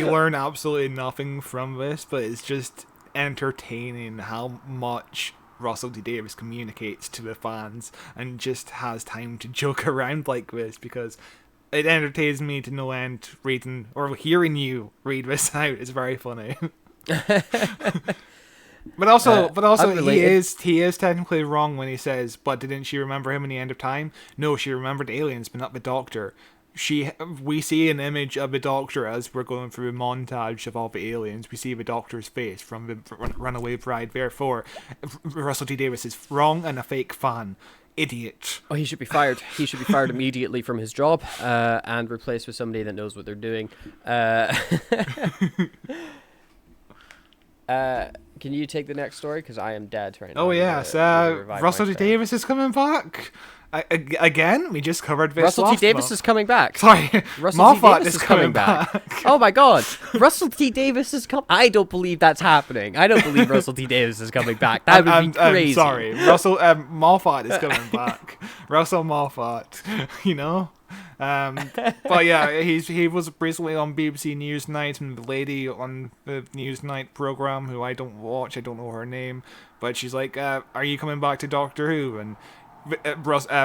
learn absolutely nothing from this, but it's just entertaining how much Russell T Davies communicates to the fans and just has time to joke around like this, because it entertains me to no end reading or hearing you read this out. It's very funny. But also, he is technically wrong when he says, "But didn't she remember him in the end of time?" No, she remembered aliens, but not the Doctor. We see an image of the Doctor as we're going through a montage of all the aliens. We see the Doctor's face from the Runaway Bride. Therefore, Russell T Davies is wrong and a fake fan. Idiot. Oh, he should be fired. He should be fired immediately from his job and replaced with somebody that knows what they're doing. Can you take the next story? Because I am dead right now. Oh, yes. Russell T Davies is coming back. Again, we just covered this. Russell T Davies is coming back. Sorry, Moffat is coming back. Oh my god, Russell T Davies is coming. I don't believe that's happening. I don't believe Russell T Davies is coming back. That would be crazy. Sorry, Russell Moffat is coming back. Russell Moffat, you know. But yeah, he was recently on BBC Newsnight, and the lady on the Newsnight program, who I don't watch, I don't know her name, but she's like, "Are you coming back to Doctor Who?" And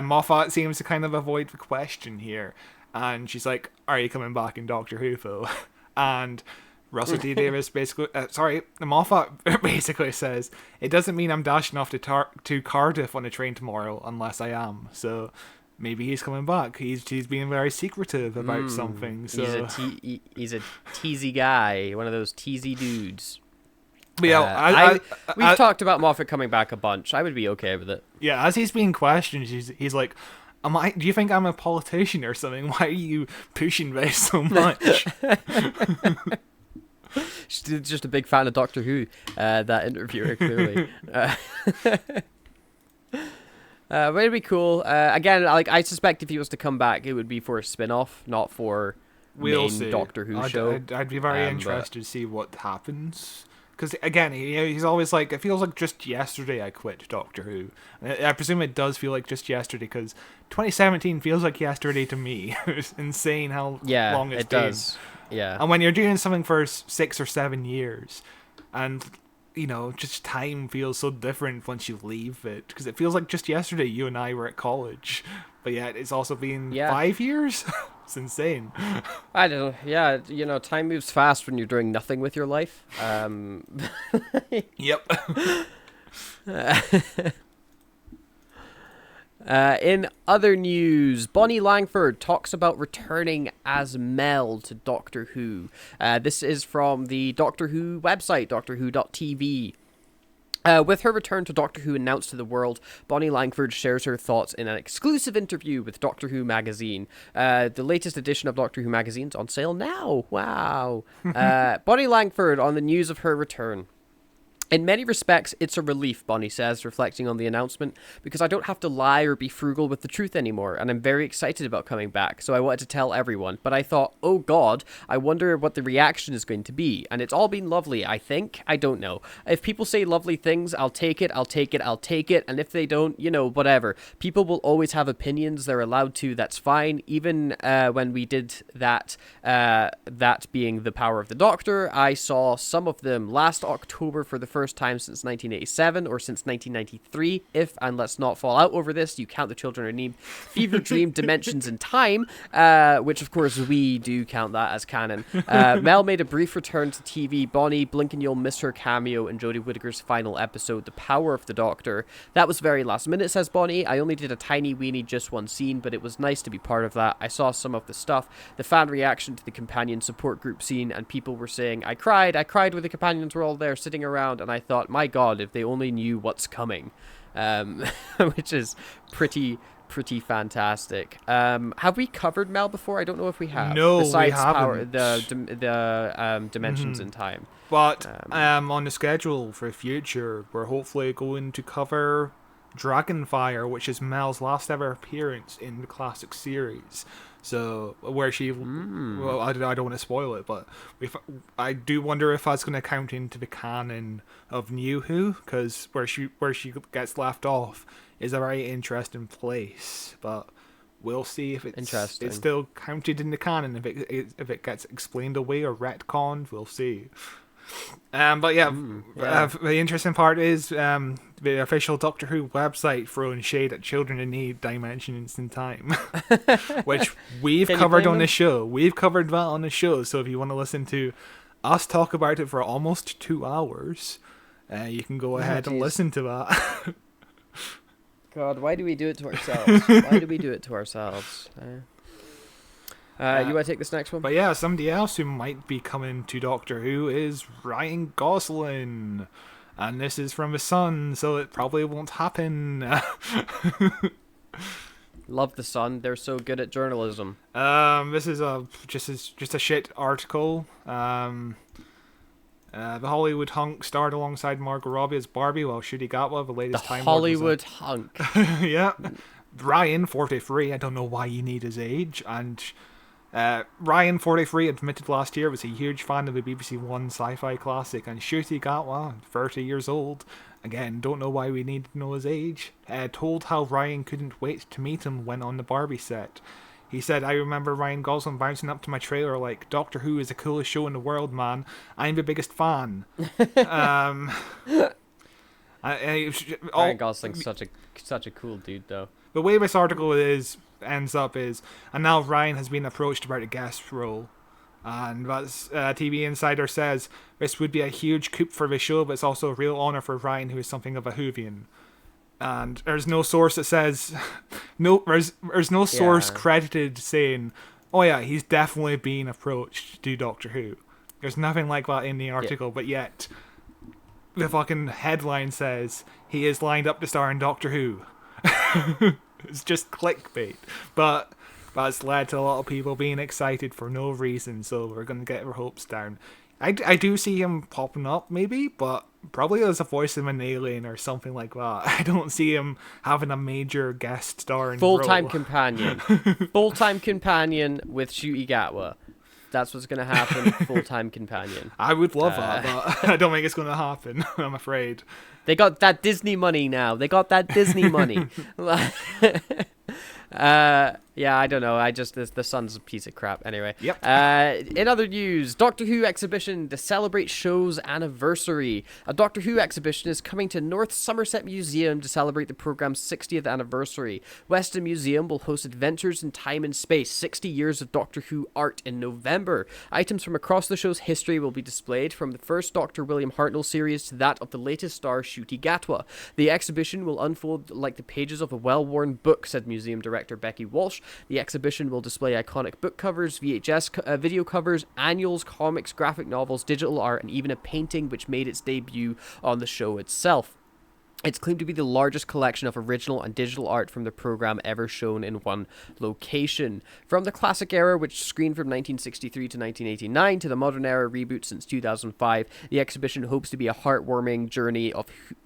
Moffat seems to kind of avoid the question here, and she's like, "Are you coming back in Doctor Who, Phil?" And Russell T Davies basically, Moffat basically says, "It doesn't mean I'm dashing off to Cardiff on a train tomorrow unless I am." So maybe he's coming back. He's being very secretive about something. So he's a teasy guy, one of those teasy dudes. But yeah, we've talked about Moffat coming back a bunch. I would be okay with it. Yeah, as he's being questioned, he's like, do you think I'm a politician or something? Why are you pushing this so much? She's just a big fan of Doctor Who, that interviewer, clearly. But it'd be cool. Again, like, I suspect if he was to come back, it would be for a spin-off, not for main Doctor Who show. I'd be very interested to see what happens. Because, again, he's always like, it feels like just yesterday I quit Doctor Who. And I presume it does feel like just yesterday, because 2017 feels like yesterday to me. It's insane how long it's been. Does. Yeah. And when you're doing something for 6 or 7 years, and, just time feels so different once you leave it. Because it feels like just yesterday you and I were at college. But yet it's also been 5 years? It's insane. I don't know. Yeah, time moves fast when you're doing nothing with your life. Yep. In other news, Bonnie Langford talks about returning as Mel to Doctor Who. This is from the Doctor Who website, doctorwho.tv. With her return to Doctor Who announced to the world, Bonnie Langford shares her thoughts in an exclusive interview with Doctor Who magazine. The latest edition of Doctor Who magazine is on sale now. Wow. Bonnie Langford on the news of her return. In many respects, it's a relief, Bonnie says, reflecting on the announcement, because I don't have to lie or be frugal with the truth anymore, and I'm very excited about coming back, so I wanted to tell everyone. But I thought, oh god, I wonder what the reaction is going to be, and it's all been lovely, I think. I don't know. If people say lovely things, I'll take it, and if they don't, whatever. People will always have opinions, they're allowed to, that's fine. Even when we did that being The Power of the Doctor, I saw some of them last October for the first time since 1987 or since 1993, and let's not fall out over this, you count the Children of Need, Fever Dream, Dimensions in Time, which of course we do count that as canon. Mel made a brief return to TV. Bonnie, blink and you'll miss her cameo in Jodie Whittaker's final episode, The Power of the Doctor. That was very last minute, says Bonnie. I only did a tiny weeny, just one scene, but it was nice to be part of that. I saw some of the stuff, the fan reaction to the companion support group scene, and people were saying, I cried when the companions were all there sitting around, and I thought, my god, if they only knew what's coming. Which is pretty fantastic. Have we covered Mel before? I don't know if we have. No, besides we haven't. the Dimensions in Time. But on the schedule for future, we're hopefully going to cover Dragonfire, which is Mel's last ever appearance in the classic series. So, where she... Well, I don't want to spoil it, but I do wonder if that's going to count into the canon of New Who, because where she gets left off is a very interesting place. But we'll see if it's still counted in the canon. If it gets explained away or retconned, we'll see. But yeah, the interesting part is the official Doctor Who website throwing shade at Children in Need, Dimensions in Time, which we've covered on the show. We've covered that on the show, so if you want to listen to us talk about it for almost 2 hours, you can go ahead and listen to that. God, why do we do it to ourselves? Why do we do it to ourselves? You want to take this next one? But yeah, somebody else who might be coming to Doctor Who is Ryan Gosling. And this is from The Sun, so it probably won't happen. Love The Sun. They're so good at journalism. This is just a shit article. The Hollywood hunk starred alongside Margot Robbie as Barbie, while Ncuti Gatwa, the latest Time Lord, Hollywood hunk. Yeah. Ryan, 43, I don't know why you need his age, and Ryan, 43, admitted last year was a huge fan of the BBC One sci-fi classic, and Ncuti Gatwa, 30 years old, again, don't know why we need to know his age, told how Ryan couldn't wait to meet him when on the Barbie set. He said, "I remember Ryan Gosling bouncing up to my trailer like, 'Doctor Who is the coolest show in the world, man. I'm the biggest fan.'" um, Ryan Gosling's such a cool dude, though. The way this article ends up is, and now Ryan has been approached about a guest role. And that's TV Insider says, "This would be a huge coup for the show, but it's also a real honour for Ryan, who is something of a Whovian." And there's no source that says, there's no source credited saying, "Oh yeah, he's definitely being approached to do Doctor Who." There's nothing like that in the article, but yet the fucking headline says he is lined up to star in Doctor Who. It's just clickbait, but that's led to a lot of people being excited for no reason, so we're going to get our hopes down. I do see him popping up, maybe, but probably as a voice of an alien or something like that. I don't see him having a major guest starring Full-time role. companion. Full-time companion with Ncuti Gatwa. That's what's going to happen, full-time companion. I would love that, but I don't think it's going to happen, I'm afraid. They got that Disney money now. They got that Disney money. Yeah, I don't know. The Sun's a piece of crap. Anyway. Yep. In other news, Doctor Who exhibition to celebrate show's anniversary. A Doctor Who exhibition is coming to North Somerset Museum to celebrate the program's 60th anniversary. Weston Museum will host Adventures in Time and Space, 60 years of Doctor Who art in November. Items from across the show's history will be displayed, from the first Dr. William Hartnell series to that of the latest star Ncuti Gatwa. The exhibition will unfold like the pages of a well-worn book, said museum director Becky Walsh. The exhibition will display iconic book covers, VHS video covers, annuals, comics, graphic novels, digital art, and even a painting which made its debut on the show itself. It's claimed to be the largest collection of original and digital art from the program ever shown in one location. From the classic era, which screened from 1963 to 1989, to the modern era reboot since 2005, the exhibition hopes to be a heartwarming journey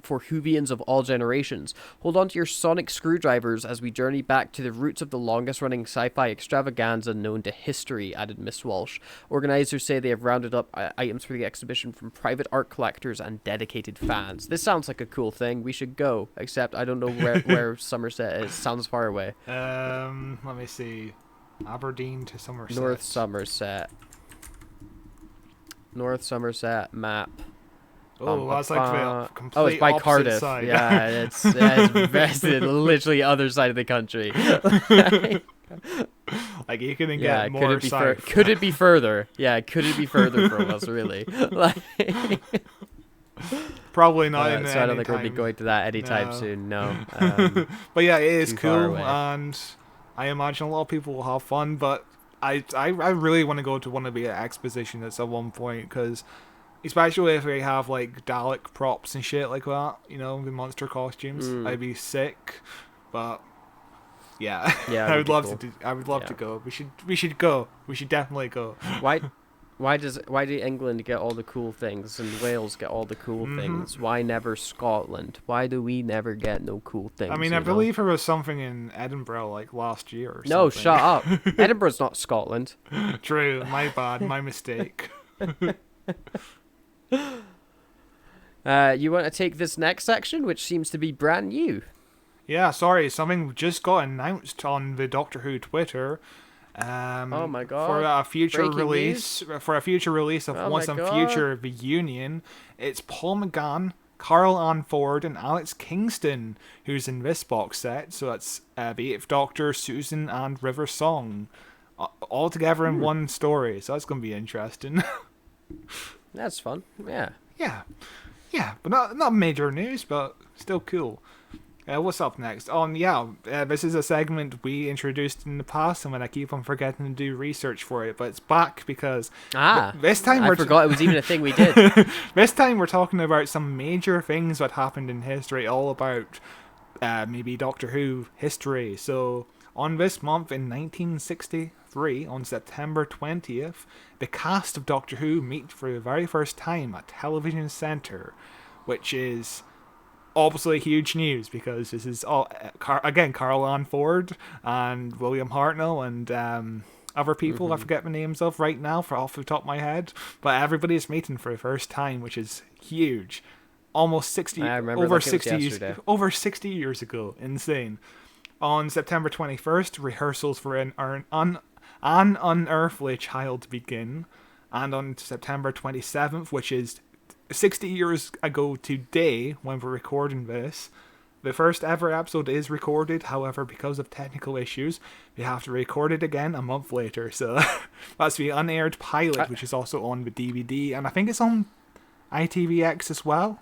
for Whovians of all generations. Hold on to your sonic screwdrivers as we journey back to the roots of the longest-running sci-fi extravaganza known to history, added Miss Walsh. Organizers say they have rounded up items for the exhibition from private art collectors and dedicated fans. This sounds like a cool thing. We should go, except I don't know where Somerset is. Sounds far away. Let me see. Aberdeen to Somerset. North Somerset map. Oh, that's like the complete it's by opposite Cardiff. side. Yeah, it's literally other side of the country. Like, you couldn't get more could it be south. could it be further? Yeah, could it be further from us, really? Probably not. So I don't think we'll be going to that anytime soon. No. But yeah, it is too far cool, away. and I imagine a lot of people will have fun. But I really want to go to one of the expositions at one point, because especially if they have like Dalek props and shit like that, you know, the monster costumes, I'd be sick. But yeah, I would love to. I would love to go. We should go. We should definitely go. Why do England get all the cool things and Wales get all the cool things? Why never Scotland? Why do we never get no cool things? I mean, I believe there was something in Edinburgh like last year or something. No, shut up. Edinburgh's not Scotland. True, my bad, my mistake. You want to take this next section, which seems to be brand new? Yeah, sorry, something just got announced on the Doctor Who Twitter. Oh my god! For a future Breaking release, news? for a future release of Oh Once my and God. Future the Union, it's Paul McGann, Carl Ann Ford, and Alex Kingston who's in this box set. So that's the Eighth Doctor, Susan, and River Song, all together in one story. So that's gonna be interesting. That's fun. Yeah. Yeah, but not major news, but still cool. What's up next? This is a segment we introduced in the past, and when I keep on forgetting to do research for it, but it's back because this time I forgot it was even a thing we did. This time we're talking about some major things that happened in history, all about maybe Doctor Who history. So on this month in 1963, on September 20th, the cast of Doctor Who meet for the very first time at Television Centre, which is obviously huge news because this is all Carl Ann Ford and William Hartnell and other people I forget the names of right now off the top of my head, but everybody's meeting for the first time, which is huge. Almost 60 I remember over like it was 60 years yesterday. over 60 years ago. Insane. On September 21st, rehearsals for an Unearthly Child begin. And on September 27th, which is 60 years ago today when we're recording this, the first ever episode is recorded. However, because of technical issues, we have to record it again a month later. So that's the unaired pilot, which is also on the DVD. And I think it's on ITVX as well.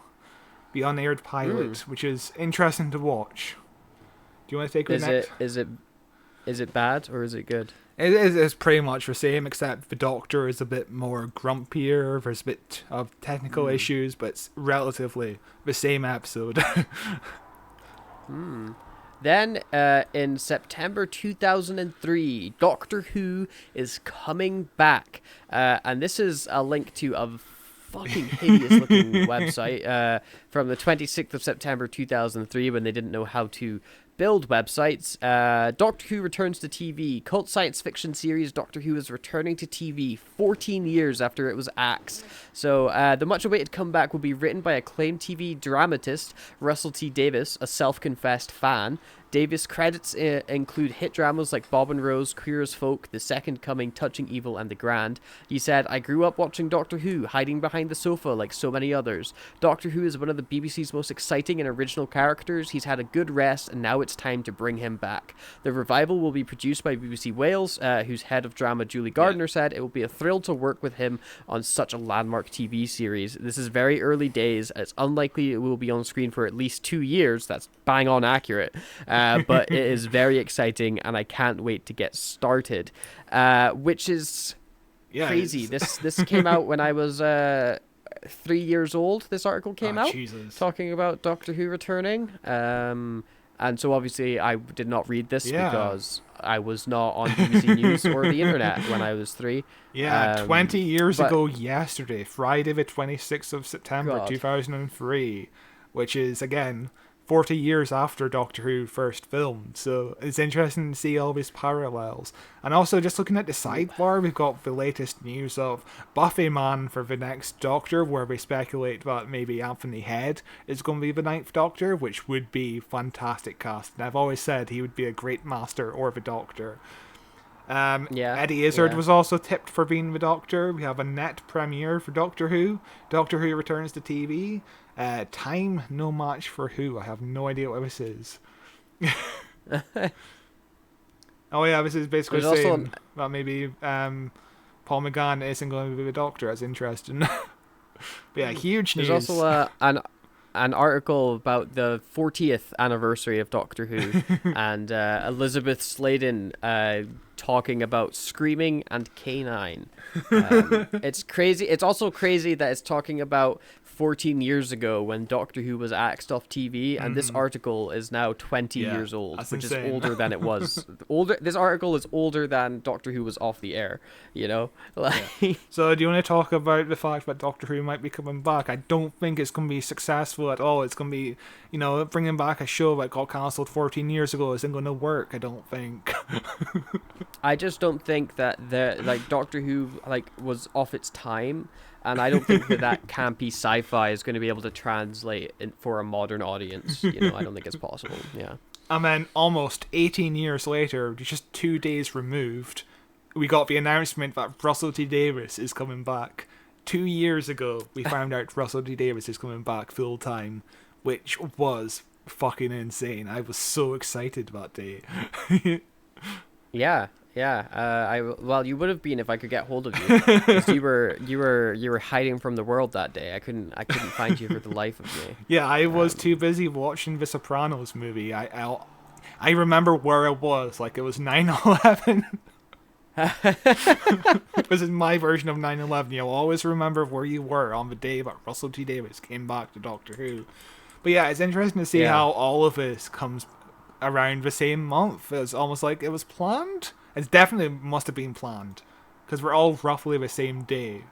The unaired pilot, which is interesting to watch. Do you want to take it next? Is it bad or is it good? It's pretty much the same, except the Doctor is a bit more grumpier. There's a bit of technical issues, but it's relatively the same episode. Then, in September 2003, Doctor Who is coming back. And this is a link to a fucking hideous-looking website from the 26th of September 2003 when they didn't know how to build websites. Doctor Who returns to TV. Cult science fiction series Doctor Who is returning to TV 14 years after it was axed. So the much-awaited comeback will be written by acclaimed TV dramatist Russell T Davies, a self-confessed fan. Davies' credits include hit dramas like Bob and Rose, Queer as Folk, The Second Coming, Touching Evil, and The Grand. He said, "I grew up watching Doctor Who, hiding behind the sofa like so many others. Doctor Who is one of the BBC's most exciting and original characters. He's had a good rest, and now it's time to bring him back." The revival will be produced by BBC Wales, whose head of drama, Julie Gardner, said, "It will be a thrill to work with him on such a landmark TV series. This is very early days. It's unlikely it will be on screen for at least 2 years." That's bang on accurate. But it is very exciting, and I can't wait to get started. Which is crazy. This came out when I was 3 years old. This article came out talking about Doctor Who returning. And so obviously I did not read this because I was not on BBC News or the internet when I was 3. 20 years ago yesterday, Friday the 26th of September 2003, which is, again, 40 years after Doctor Who first filmed. So it's interesting to see all these parallels. And also, just looking at the sidebar, we've got the latest news of Buffy Man for the next Doctor, where we speculate that maybe Anthony Head is going to be the 9th Doctor, which would be fantastic cast. And I've always said he would be a great Master or the Doctor. Eddie Izzard was also tipped for being the Doctor. We have a net premiere for Doctor Who. Doctor Who returns to TV. Time no match for Who. I have no idea what this is. Oh yeah, this is basically saying that maybe Paul McGann isn't going to be the Doctor. That's interesting. But yeah, huge news. There's also an article about the 40th anniversary of Doctor Who and Elizabeth Sladen talking about Screaming and K9. It's crazy. It's also crazy that it's talking about 14 years ago when Doctor Who was axed off TV, and this article is now 20 years old, which insane. Is older than it was. This article is older than Doctor Who was off the air, you know? So do you want to talk about the fact that Doctor Who might be coming back? I don't think it's going to be successful at all. It's going to be, bringing back a show that got cancelled 14 years ago isn't going to work, I don't think. I just don't think that Doctor Who was off its time, and I don't think that campy sci-fi is going to be able to translate for a modern audience. I don't think it's possible. Yeah. And then almost 18 years later, just 2 days removed, we got the announcement that Russell T Davies is coming back. 2 years ago, we found out Russell T Davies is coming back full time, which was fucking insane. I was so excited that day. Yeah. You would have been if I could get hold of you. 'Cause you were hiding from the world that day. I couldn't find you for the life of me. Yeah, I was too busy watching the Sopranos movie. I remember where I was. Like, it was 9/11. This is my version of 9/11. You'll always remember where you were on the day that Russell T Davies came back to Doctor Who. But yeah, it's interesting to see how all of this comes around the same month. It's almost like it was planned. It definitely must have been planned, because we're all roughly the same day,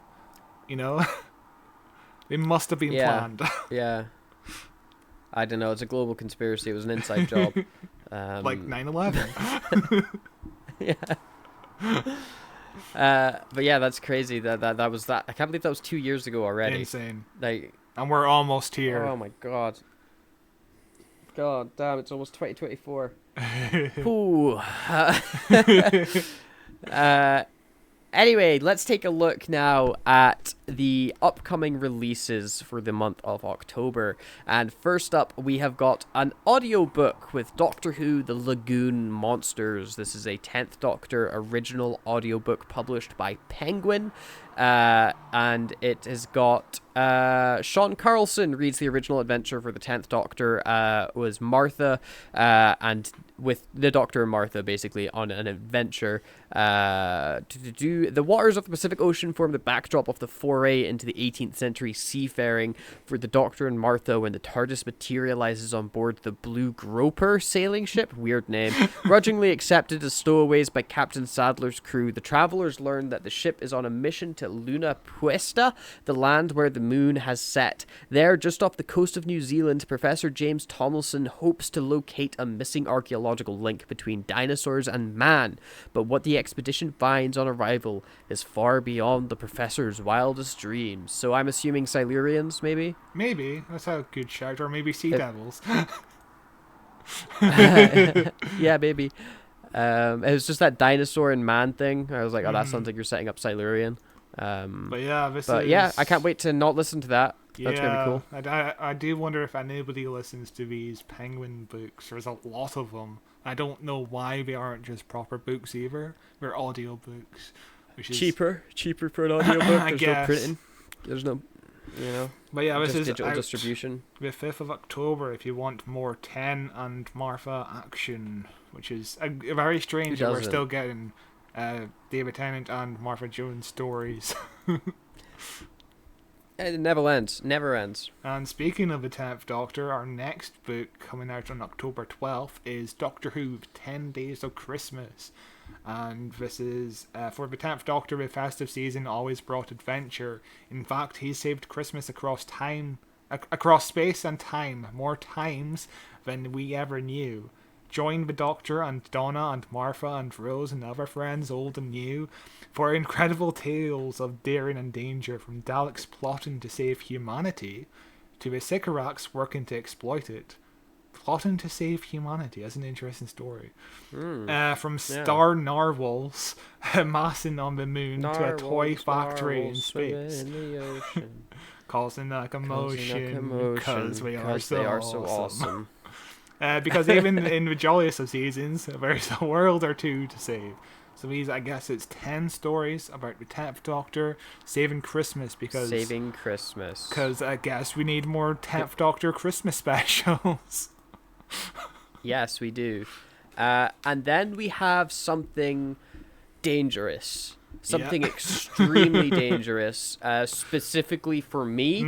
It must have been planned. Yeah. I don't know. It's a global conspiracy. It was an inside job. Like 9/11. Yeah. But yeah, that's crazy. That was that. I can't believe that was 2 years ago already. Insane. And we're almost here. Oh my god. God damn, it's almost 2024. Ooh. uh, Anyway, let's take a look now at the upcoming releases for the month of October. And first up, we have got an audiobook with Doctor Who: The Lagoon Monsters. This is a 10th Doctor original audiobook published by Penguin. And it has got Sean Carlson reads the original adventure for the 10th Doctor, was Martha, and with the Doctor and Martha basically on an adventure to do. The waters of the Pacific Ocean form the backdrop of the foray into the 18th century seafaring for the Doctor and Martha when the TARDIS materializes on board the Blue Groper sailing ship, weird name, grudgingly accepted as stowaways by Captain Sadler's crew. The travelers learn that the ship is on a mission to Luna Puesta, the land where the moon has set. There, just off the coast of New Zealand, Professor James Tomlinson hopes to locate a missing archaeological link between dinosaurs and man, but what the expedition finds on arrival is far beyond the professor's wildest dreams. So I'm assuming Silurians, maybe? Maybe. That's a good shout. Or maybe Sea Devils. Yeah, maybe. It was just that dinosaur and man thing. I was like, oh, that sounds like you're setting up Silurian. But yeah, I can't wait to not listen to that. That's gonna be cool. I do wonder if anybody listens to these Penguin books. There's a lot of them. I don't know why they aren't just proper books either. They're audio books, which is cheaper for an audiobook. I There's guess. no printing. There's no, But yeah, this just is digital out distribution. the 5th of October. If you want more Ten and Martha action, which is a very strange that we're still getting David Tennant and Martha Jones stories. It never ends. And speaking of the 10th Doctor, our next book coming out on October 12th is Doctor Who: 10 Days of Christmas. And this is, for the 10th Doctor, the festive season always brought adventure. In fact, he saved Christmas across space and time, more times than we ever knew. Join the Doctor and Donna and Martha and Rose and other friends, old and new, for incredible tales of daring and danger, from Daleks plotting to save humanity to the Sycorax working to exploit it. Plotting to save humanity. That's an interesting story. From star narwhals massing on the moon to a toy factory in space. In the ocean. Causing a commotion because they are so awesome. awesome. Because even in the jolliest of seasons, there's a world or two to save. So these, I guess it's 10 stories about the 10th Doctor saving Christmas because I guess we need more 10th Doctor Christmas specials. Yes, we do. And then we have something dangerous. Something extremely dangerous, specifically for me,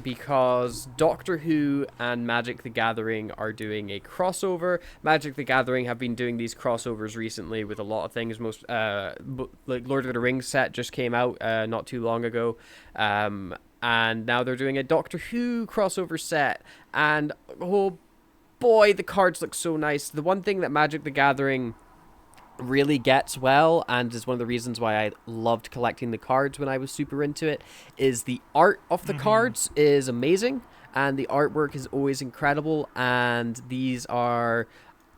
because Doctor Who and Magic the Gathering are doing a crossover. Magic the Gathering have been doing these crossovers recently with a lot of things. Most like Lord of the Rings set just came out not too long ago, and now they're doing a Doctor Who crossover set. And oh boy, the cards look so nice. The one thing that Magic the Gathering really gets well, and is one of the reasons why I loved collecting the cards when I was super into it, is the art of the cards is amazing, and the artwork is always incredible. And these are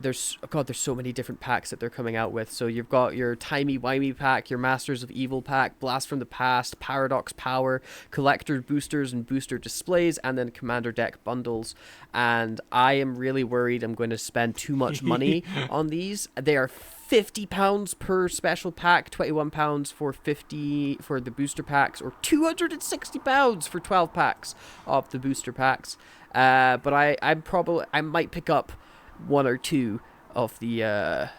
there's so many different packs that they're coming out with. So you've got your timey-wimey pack, your Masters of Evil pack, Blast from the Past, Paradox Power, Collector boosters and booster displays, and then Commander deck bundles. And I am really worried I'm going to spend too much money on these. They are £50 per special pack, £21 for 50 for the booster packs, or £260 for 12 packs of the booster packs. But I might pick up one or two of the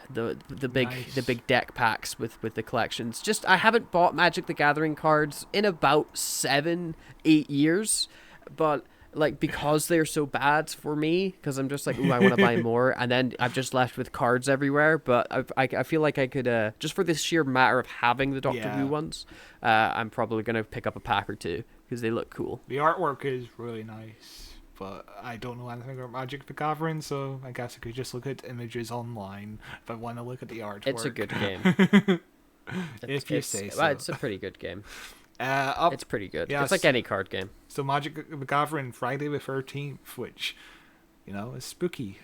big deck packs with the collections. Just I haven't bought Magic the Gathering cards in about 7-8 years, but like because they're so bad for me, because I'm just like, ooh, I want to buy more, and then I'm just left with cards everywhere. But I feel like I could just for this sheer matter of having the Doctor Who ones, I'm probably gonna pick up a pack or two because they look cool. The artwork is really nice, but I don't know anything about Magic the Gathering, so I guess I could just look at images online if I want to look at the artwork. It's a good game. If you say so. Well, it's a pretty good game. It's pretty good. Yes. It's like any card game. So Magic the Gathering Friday the 13th, which it's spooky.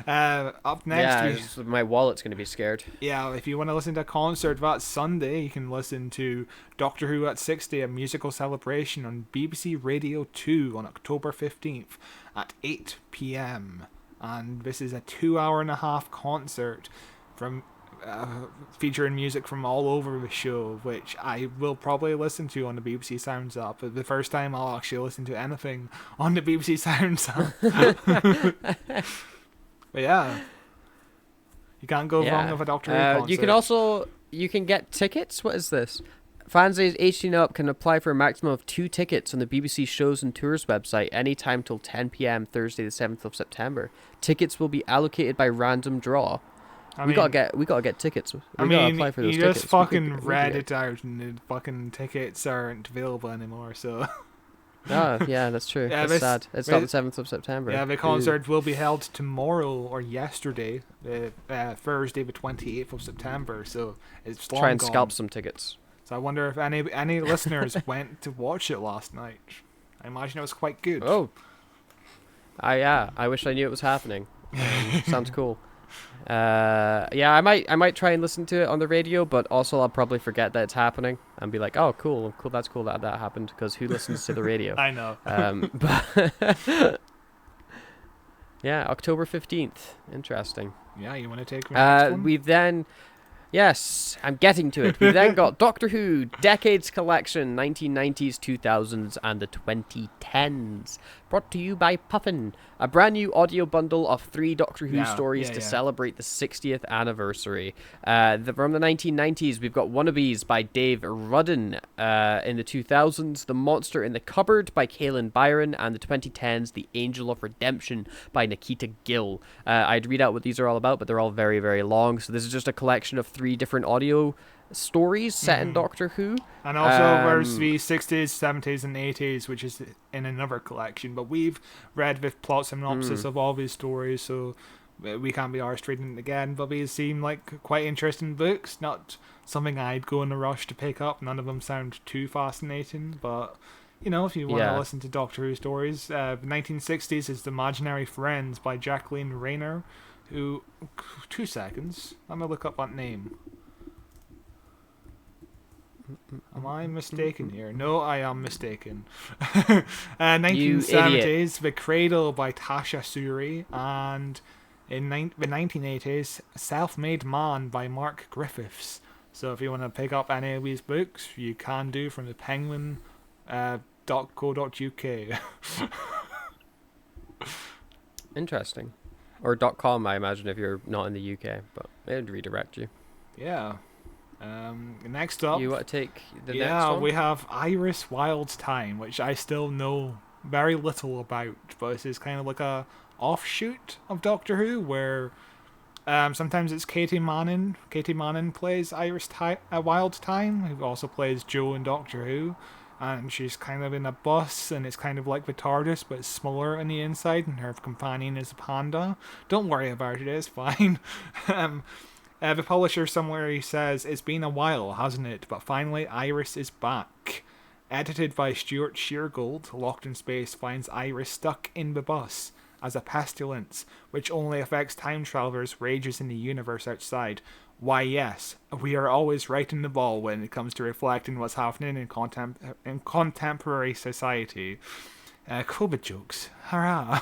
Up next, Yeah, my wallet's gonna be scared. if you want to listen to a concert that Sunday, you can listen to Doctor Who at 60, a musical celebration on BBC Radio 2 on October 15th at 8 p.m. And this is a 2.5-hour concert from featuring music from all over the show, which I will probably listen to on the BBC Sounds app. But the first time I'll actually listen to anything on the BBC Sounds app. But yeah, you can't go wrong with a Doctor Who concert. You can get tickets. What is this? Fans aged 18 up can apply for a maximum of 2 tickets on the BBC Shows and Tours website anytime till 10 p.m. Thursday the 7th of September. Tickets will be allocated by random draw. We gotta get tickets. We gotta apply for those you tickets. just fucking read it out, and the fucking tickets aren't available anymore. So. Oh yeah, that's true. That's sad. It's not the 7th of September. Yeah, the concert will be held tomorrow or yesterday, Thursday the 28th of September. So it's long Try and gone. scalp some tickets. So I wonder if any listeners went to watch it last night. I imagine it was quite good. Oh. I wish I knew it was happening. Sounds cool. I might try and listen to it on the radio, but also I'll probably forget that it's happening and be like, oh, cool, that's cool that happened, because who listens to the radio? I know. But yeah, October 15th. Interesting. Yeah, you want to take the next one? We've then... Yes, I'm getting to it. We then got Doctor Who Decades Collection, 1990s, 2000s, and the 2010s. Brought to you by Puffin, a brand new audio bundle of 3 Doctor Who stories to celebrate the 60th anniversary. From the 1990s, we've got Wannabes by Dave Rudden. In the 2000s, The Monster in the Cupboard by Kaylin Byron. And the 2010s, The Angel of Redemption by Nikita Gill. I'd read out what these are all about, but they're all very, very long. So this is just a collection of 3 different audio stories set in Doctor Who. And also there's the 60s, 70s, and 80s, which is in another collection. But we've read the plot synopsis of all these stories, so we can't be arsed reading it again. But these seem like quite interesting books. Not something I'd go in a rush to pick up. None of them sound too fascinating, but... if you want to listen to Doctor Who stories, the 1960s is The Imaginary Friends by Jacqueline Rayner, who... 2 seconds. Let me look up that name. Am I mistaken here? No, I am mistaken. 1970s, The Cradle by Tasha Suri, and in the 1980s, Self-Made Man by Mark Griffiths. So if you want to pick up any of these books, you can do from the penguin.co.uk. Interesting. Or .com, I imagine, if you're not in the UK, but it would redirect you. Yeah. Next up, you want to take the next one? Yeah, we have Iris Wild's Time, which I still know very little about, but this is kind of like a offshoot of Doctor Who, where sometimes it's Katie Manning. Katie Manning plays Iris Wild's Time, who also plays Jo in Doctor Who, and she's kind of in a bus, and it's kind of like the TARDIS, but it's smaller on the inside, and her companion is a panda. Don't worry about it, it's fine. The publisher somewhere he says, it's been a while, hasn't it? But finally, Iris is back. Edited by Stuart Sheargold, Locked in Space finds Iris stuck in the bus as a pestilence, which only affects time travelers, rages in the universe outside. Why, yes, we are always right in the ball when it comes to reflecting what's happening in contemporary society. COVID jokes. Hurrah!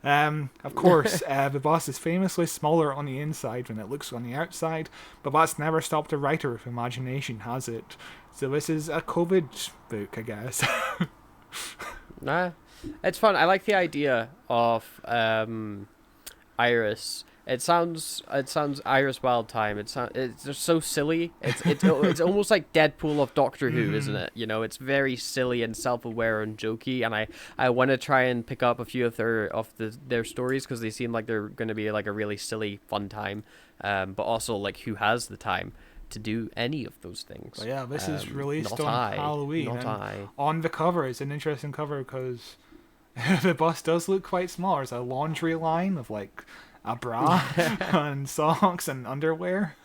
Of course, the bus is famously smaller on the inside than it looks on the outside, but that's never stopped a writer with imagination, has it? So this is a COVID book, I guess. Nah, it's fun. I like the idea of Iris. It sounds Iris Wild Time. It's just so silly. It's almost like Deadpool of Doctor Who, isn't it? It's very silly and self-aware and jokey. And I want to try and pick up a few of their stories, because they seem like they're going to be like a really silly, fun time. But also, like, who has the time to do any of those things? But yeah, this is released on Halloween. On the cover, it's an interesting cover because the bus does look quite small. There's a laundry line of like a bra and socks and underwear.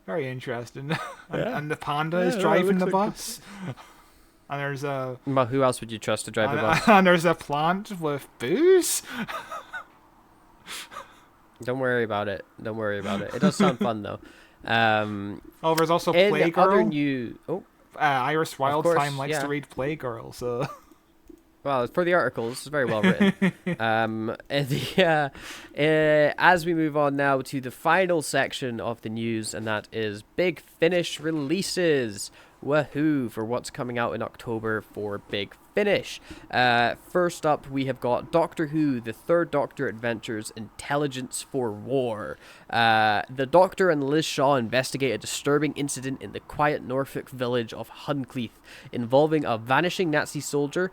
Very interesting. And the panda is driving the bus. And there's a Well, who else would you trust to drive the bus? and there's a plant with booze. Don't worry about it. Don't worry about it. It does sound fun though. Oh, there's also In Playgirl. other news, Iris course, Wildthyme likes to read Playgirl, so. well, for the articles, it's very well written. As we move on now to the final section of the news, and that is Big Finish releases. Woohoo for what's coming out in October for Big Finish. First up, we have got Doctor Who, The Third Doctor Adventures, Intelligence for War. The Doctor and Liz Shaw investigate a disturbing incident in the quiet Norfolk village of Huncleath involving a vanishing Nazi soldier.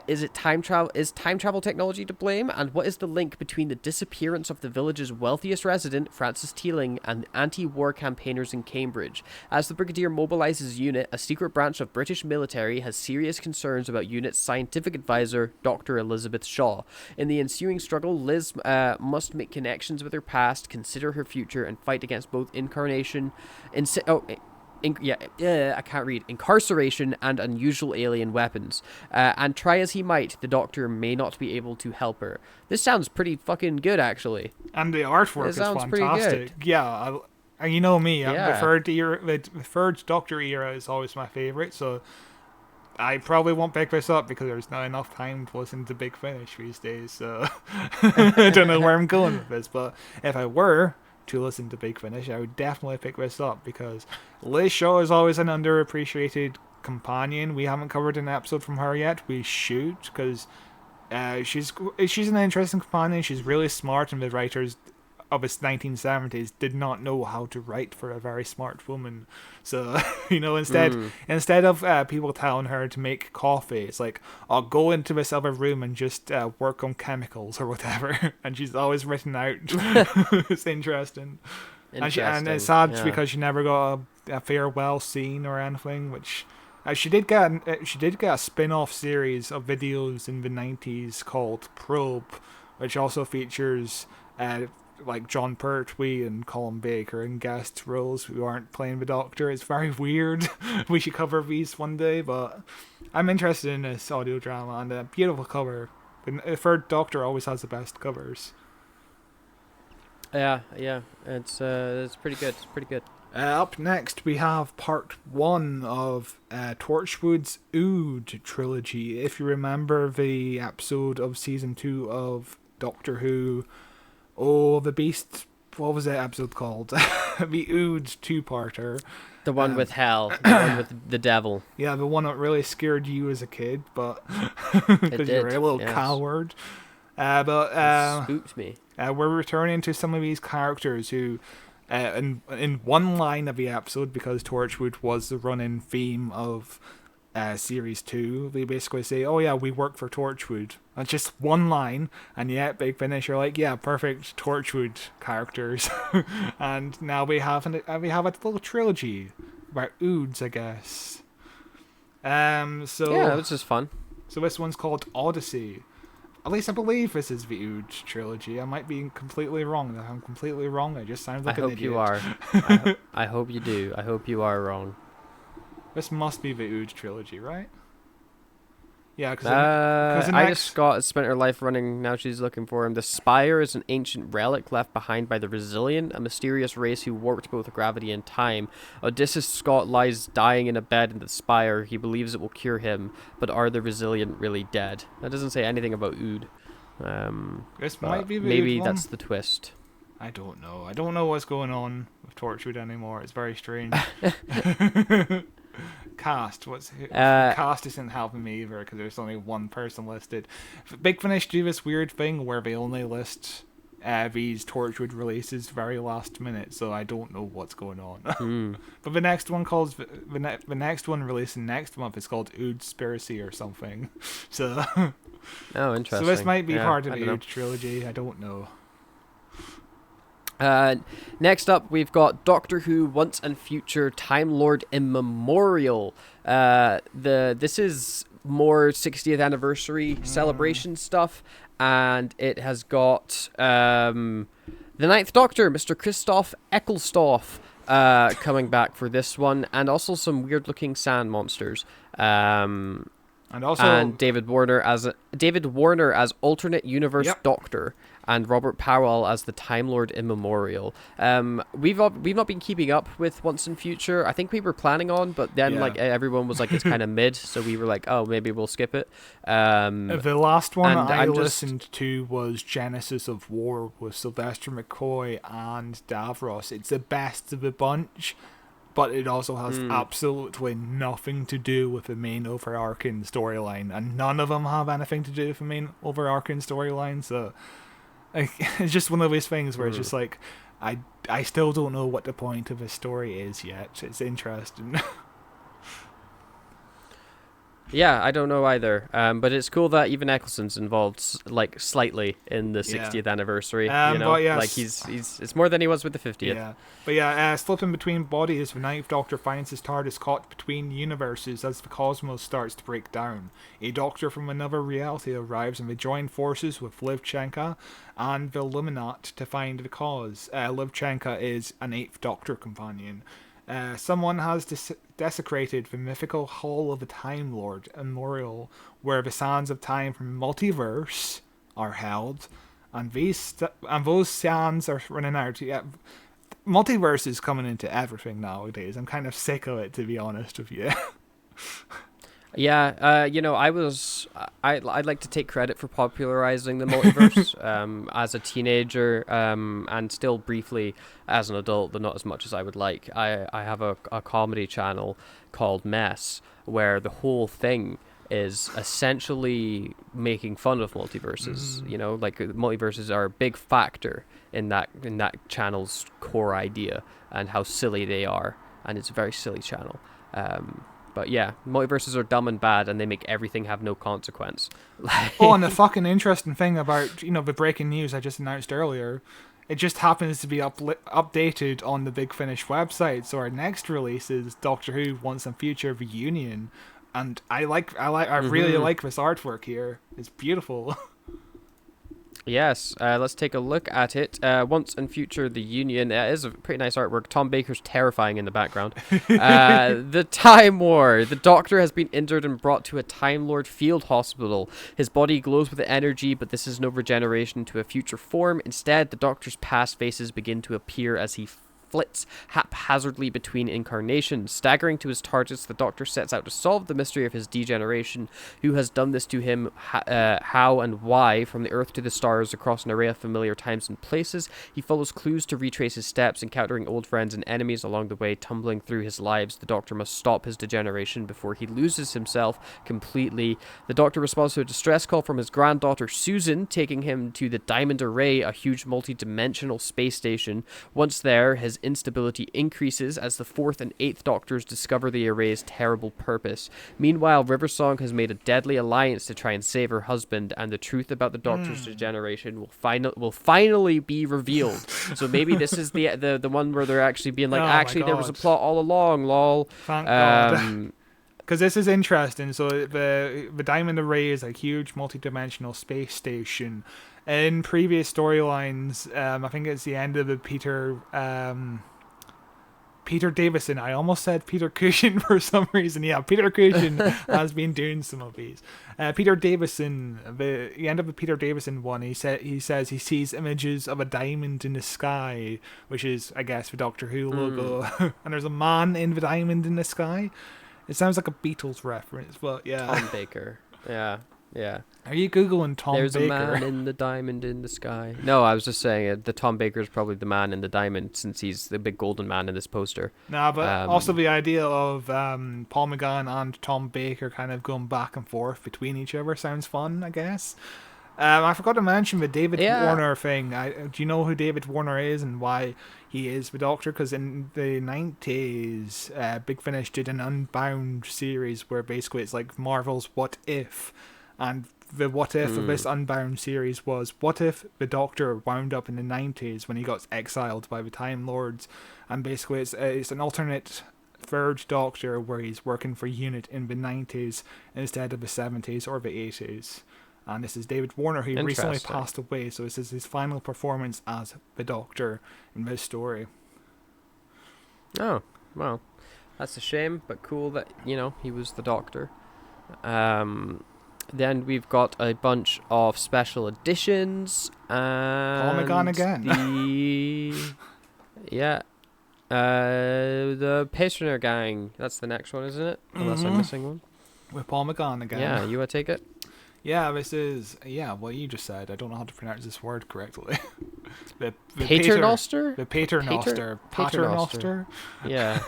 Is time travel technology to blame? And what is the link between the disappearance of the village's wealthiest resident, Francis Teeling, and anti-war campaigners in Cambridge? As the Brigadier mobilizes UNIT, a secret branch of British military has serious concerns about UNIT's scientific advisor, Dr. Elizabeth Shaw. In the ensuing struggle, Liz must make connections with her past, consider her future, and fight against both incarceration and unusual alien weapons. And try as he might, the Doctor may not be able to help her. This sounds pretty fucking good, actually. And the artwork is fantastic. Yeah, and you know me, the third Doctor era is always my favorite, so I probably won't pick this up because there's not enough time to listen to Big Finish these days, so I don't know where I'm going with this, but if I were to listen to Big Finish, I would definitely pick this up because Liz Shaw is always an underappreciated companion. We haven't covered an episode from her yet. We should, because she's an interesting companion. She's really smart, and the writers of its 1970s did not know how to write for a very smart woman. So, instead of people telling her to make coffee, it's like, I'll go into this other room and just work on chemicals or whatever. And she's always written out. It's interesting. And it's sad because she never got a farewell scene or anything, which she did get a spin-off series of videos in the 90s called Probe, which also features like John Pertwee and Colin Baker in guest roles who aren't playing the Doctor. It's very weird. We should cover these one day, but I'm interested in this audio drama, and a beautiful cover. The third Doctor always has the best covers. Yeah, it's pretty good. It's pretty good. Up next, we have part 1 of Torchwood's Ood trilogy. If you remember the episode of season 2 of Doctor Who, the Beast, what was that episode called? The Ood two-parter. The one with hell, the one with the devil. Yeah, the one that really scared you as a kid, but because you were a little coward. It spooked me. We're returning to some of these characters who, in one line of the episode, because Torchwood was the running theme of series 2, they basically say, oh yeah, we work for Torchwood. That's just one line, and yet Big Finish are like, yeah, perfect Torchwood characters. And now we have a little trilogy about Oods, I guess. Yeah, this is fun. So this one's called Odyssey. At least I believe this is the Ood trilogy. I might be completely wrong. If I'm completely wrong, I just sound like an idiot. You are. I hope you do. I hope you are wrong. This must be the Ood trilogy, right? Yeah, because Ida Scott has spent her life running. Now she's looking for him. The Spire is an ancient relic left behind by the Resilient, a mysterious race who warped both gravity and time. Odysseus Scott lies dying in a bed in the Spire. He believes it will cure him, but are the Resilient really dead? That doesn't say anything about Ood. This might be the maybe Ood that's one. the twist. I don't know. I don't know what's going on with Torchwood anymore. It's very strange. Cast isn't helping me either because there's only one person listed. Big Finish do this weird thing where they only list these Torchwood releases very last minute, so I don't know what's going on. But the next one the next one releasing next month is called Oodspiracy or something. So oh, interesting. So this might be part of the Ood trilogy. I don't know. Next up, we've got Doctor Who Once and Future Time Lord Immemorial. This is more 60th anniversary celebration stuff, and it has got the Ninth Doctor, Mr. Christoph Eccleston, coming back for this one, and also some weird looking sand monsters. And also, And David Warner as alternate universe yep, Doctor, and Robert Powell as the Time Lord Immemorial. We've not been keeping up with Once and Future. I think we were planning on, but then yeah. like everyone was like it's kind of mid, so we were like, oh, maybe we'll skip it. The last one And I I'm just listened to was Genesis of War with Sylvester McCoy and Davros. It's the best of the bunch, but it also has absolutely nothing to do with the main overarching storyline, and none of them have anything to do with the main overarching storyline. So like, it's just one of those things where it's just like, I still don't know what the point of the story is yet. It's interesting. Yeah, I don't know either. But it's cool that even Eccleston's involved, like slightly in the 60th anniversary. But yes, like he's it's more than he was with the 50th. yeah, but yeah, slipping between bodies, the Ninth Doctor finds his TARDIS caught between universes as the cosmos starts to break down. A Doctor from another reality arrives, and they join forces with Livchenko and the Illuminat to find the cause. Livchenko is an Eighth Doctor companion. Someone has desecrated the mythical Hall of the Time Lord, a memorial where the sands of time from multiverse are held, and those sands are running out. Yeah, multiverse is coming into everything nowadays. I'm kind of sick of it, to be honest with you. Yeah, I'd like to take credit for popularizing the multiverse as a teenager, and still briefly as an adult, but not as much as I would like. I have a comedy channel called Mess, where the whole thing is essentially making fun of multiverses. Like multiverses are a big factor in that channel's core idea and how silly they are, and it's a very silly channel. But yeah, multiverses are dumb and bad, and they make everything have no consequence. Oh, and the fucking interesting thing about, the breaking news I just announced earlier, it just happens to be updated on the Big Finish website. So our next release is Doctor Who Once and Future Reunion, and I really like this artwork here. It's beautiful. Yes, let's take a look at it. Once and Future, the Union. It is a pretty nice artwork. Tom Baker's terrifying in the background. The Time War. The Doctor has been injured and brought to a Time Lord field hospital. His body glows with energy, but this is no regeneration to a future form. Instead, the Doctor's past faces begin to appear as he flits haphazardly between incarnations. Staggering to his TARDIS, the Doctor sets out to solve the mystery of his degeneration. Who has done this to him, how and why, from the Earth to the stars, across an array of familiar times and places. He follows clues to retrace his steps, encountering old friends and enemies along the way, tumbling through his lives. The Doctor must stop his degeneration before he loses himself completely. The Doctor responds to a distress call from his granddaughter Susan, taking him to the Diamond Array, a huge multi-dimensional space station. Once there, his instability increases as the 4th and 8th Doctors discover the array's terrible purpose. Meanwhile, Riversong has made a deadly alliance to try and save her husband, and the truth about the Doctor's degeneration will finally be revealed. So maybe this is the one where they're actually being like, actually there was a plot all along, lol. Thank God. Because this is interesting. So the Diamond Array is a huge multi-dimensional space station. In previous storylines, I think it's the end of the Peter Davison. I almost said Peter Cushing for some reason. Yeah, Peter Cushing has been doing some of these. Peter Davison, the end of the Peter Davison one, he says he sees images of a diamond in the sky, which is, I guess, the Doctor Who logo. And there's a man in the diamond in the sky. It sounds like a Beatles reference, but yeah. Tom Baker. Yeah. Are you Googling Tom There's Baker? There's a man in the diamond in the sky. No, I was just saying the Tom Baker is probably the man in the diamond, since he's the big golden man in this poster. Nah, but also the idea of Paul McGann and Tom Baker kind of going back and forth between each other sounds fun, I guess. I forgot to mention the David Warner thing. Do you know who David Warner is and why he is the Doctor? Because in the 90s, Big Finish did an Unbound series where basically it's like Marvel's What If. And the what if of this Unbound series was, what if the Doctor wound up in the 90s when he got exiled by the Time Lords? And basically it's an alternate third Doctor where he's working for UNIT in the 90s instead of the 70s or the 80s. And this is David Warner, who recently passed away, so this is his final performance as the Doctor in this story. Oh, well, that's a shame, but cool that, he was the Doctor. Um, then we've got a bunch of special editions, Paul McGann and again. yeah, the Patroner Gang. That's the next one, isn't it? Unless I'm missing one. With Paul McGann again. Yeah, you want to take it? Yeah, this is what you just said. I don't know how to pronounce this word correctly. the Paternoster? The Paternoster. Paternoster. Yeah.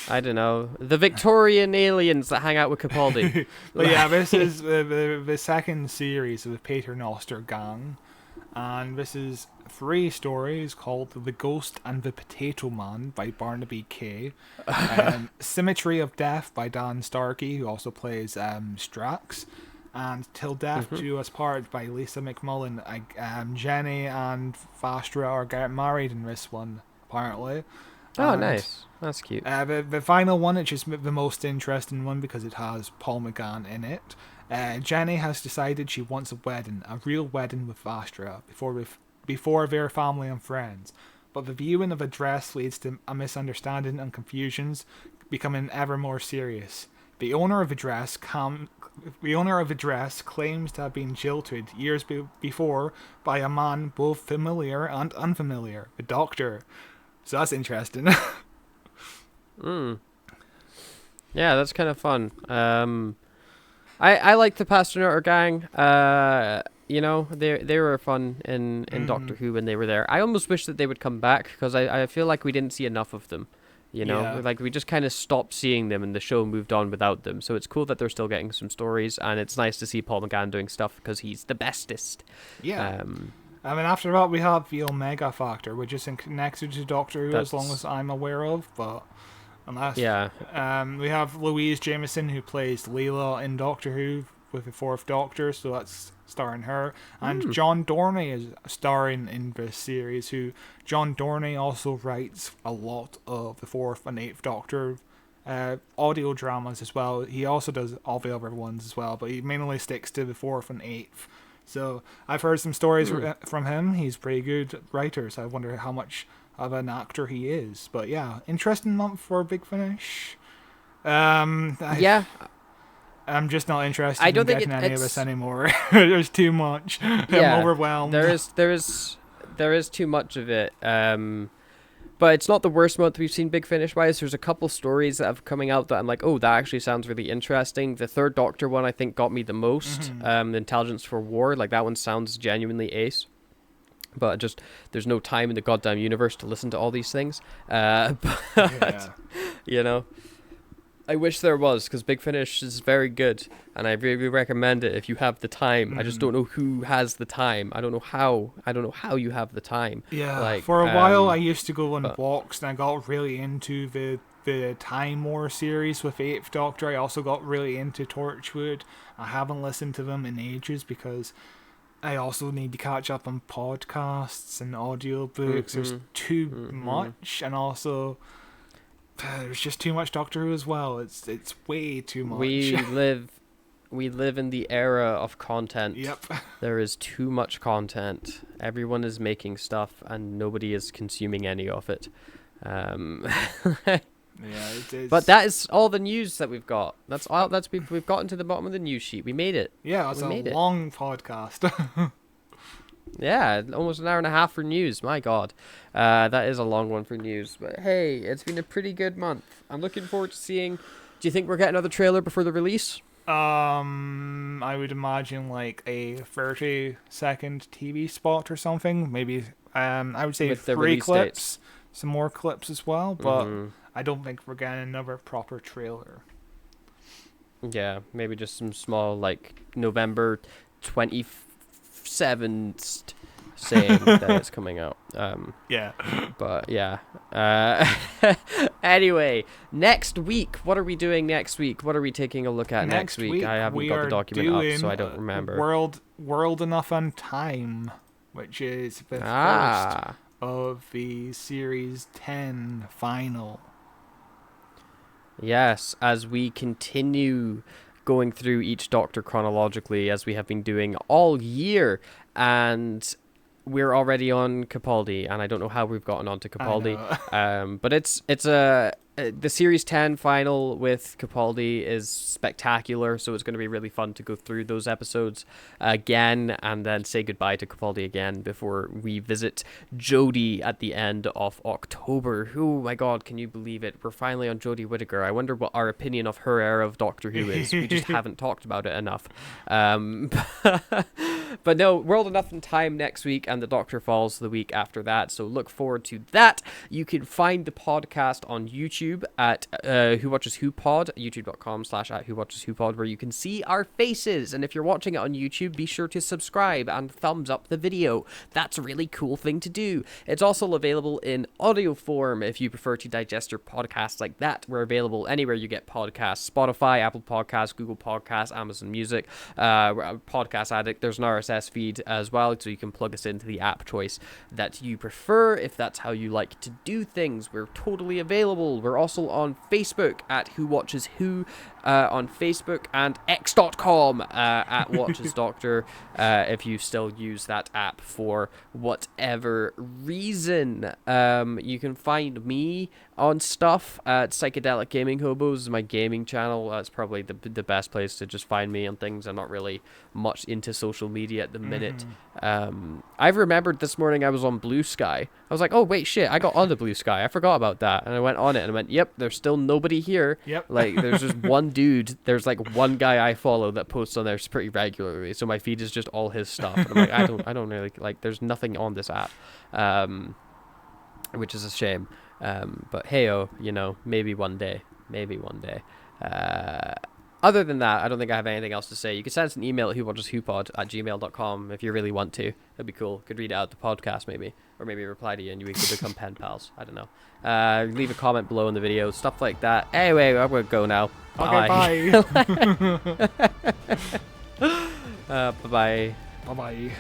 I don't know. The Victorian aliens that hang out with Capaldi. But yeah, this is the second series of the Paternoster Gang. And this is 3 stories called The Ghost and the Potato Man by Barnaby Kay. Symmetry of Death by Dan Starkey, who also plays Strax. And Till Death Do Us Part by Lisa McMullen. Jenny and Vastra are getting married in this one, apparently. Oh, nice. That's cute. The final one, which is the most interesting one because it has Paul McGann in it. Jenny has decided she wants a wedding, a real wedding with Vastra, before their family and friends. But the viewing of a dress leads to a misunderstanding and confusions, becoming ever more serious. The owner of the dress claims to have been jilted years before by a man both familiar and unfamiliar, the Doctor. So that's interesting. Yeah, that's kind of fun. I like the Pasternotter Gang. They were fun in Doctor Who when they were there. I almost wish that they would come back because I feel like we didn't see enough of them. Like we just kind of stopped seeing them and the show moved on without them. So it's cool that they're still getting some stories, and it's nice to see Paul McGann doing stuff because he's the bestest. Yeah. After that we have the Omega Factor, which is connected to Doctor Who as long as I'm aware of, but unless we have Louise Jameson, who plays Leela in Doctor Who with the 4th Doctor, so that's starring her, and John Dorney is starring in this series. John Dorney also writes a lot of the 4th and 8th Doctor audio dramas as well. He also does all the other ones as well, but he mainly sticks to the 4th and 8th. So I've heard some stories from him. He's a pretty good writer, so I wonder how much of an actor he is. But yeah, interesting month for Big Finish. I'm just not interested in getting any of this anymore. There's too much. Yeah, I'm overwhelmed. There is too much of it. But it's not the worst month we've seen Big Finish wise. There's a couple stories that have coming out that I'm like, oh, that actually sounds really interesting. The 3rd Doctor one I think got me the most. The Intelligence for War, like that one sounds genuinely ace. But just there's no time in the goddamn universe to listen to all these things. But I wish there was, because Big Finish is very good, and I really recommend it if you have the time. I just don't know who has the time. I don't know how you have the time. Yeah, for a while I used to go on walks, and I got really into the Time War series with 8th Doctor. I also got really into Torchwood. I haven't listened to them in ages because I also need to catch up on podcasts and audiobooks. There's too much, and also there's just too much Doctor Who as well. It's way too much. We live in the era of content. Yep. There is too much content. Everyone is making stuff and nobody is consuming any of it. Yeah, it is. But that is all the news that we've got. That's all. We've gotten to the bottom of the news sheet. We made it. Yeah, it's a long podcast. Yeah, almost an hour and a half for news. My God, that is a long one for news. But hey, it's been a pretty good month. I'm looking forward to seeing. Do you think we're getting another trailer before the release? I would imagine like a 30-second TV spot or something. Maybe I would say with 3 clips, some more clips as well. But I don't think we're getting another proper trailer. Yeah, maybe just some small like November 27th saying that it's coming out. Yeah. But yeah. Anyway, next week, what are we doing next week? What are we taking a look at next week? I haven't got the document up, so I don't remember. World Enough on Time, which is the first of the Series 10 final. Yes, as we continue going through each Doctor chronologically, as we have been doing all year, and we're already on Capaldi, and I don't know how we've gotten onto Capaldi. I But it's the Series 10 final with Capaldi is spectacular, so it's going to be really fun to go through those episodes again and then say goodbye to Capaldi again before we visit Jodie at the end of October. Oh my god, can you believe it? We're finally on Jodie Whittaker. I wonder what our opinion of her era of Doctor Who is. We just haven't talked about it enough. But no, World of Nothing Time next week, and The Doctor Falls the week after that, so look forward to that. You can find the podcast on YouTube at Who Watches Who Pod, youtube.com/@WhoWatchesWhoPod, where you can see our faces. And if you're watching it on YouTube, be sure to subscribe and thumbs up the video. That's a really cool thing to do. It's also available in audio form if you prefer to digest your podcasts like that. We're available anywhere you get podcasts: Spotify, Apple Podcasts, Google Podcasts, Amazon Music, Podcast Addict. There's an RSS feed as well, so you can plug us into the app choice that you prefer if that's how you like to do things. We're totally available. We're also on Facebook at Who Watches Who on Facebook, and x.com at Watches Doctor if you still use that app for whatever reason. You can find me on stuff at Psychedelic Gaming Hobos, my gaming channel. That's probably the best place to just find me on things. I'm not really much into social media at the minute. I've remembered this morning I was on Blue Sky. I was like, oh wait, shit, I got onto Blue Sky. I forgot about that. And I went on it and I went, yep, there's still nobody here. Yep. Like, there's just one dude. There's like one guy I follow that posts on there pretty regularly. So my feed is just all his stuff. And I'm like, I don't really, like, there's nothing on this app. Which is a shame. But hey-oh, you know, maybe one day. Other than that, I don't think I have anything else to say. You can send us an email at whowatcheswhopod@gmail.com if you really want to. That'd be cool. Could read it out the podcast maybe. Or maybe reply to you and we could become pen pals. I don't know. Leave a comment below in the video. Stuff like that. Anyway, I'm going to go now. Okay, Bye. Bye-bye. Bye-bye.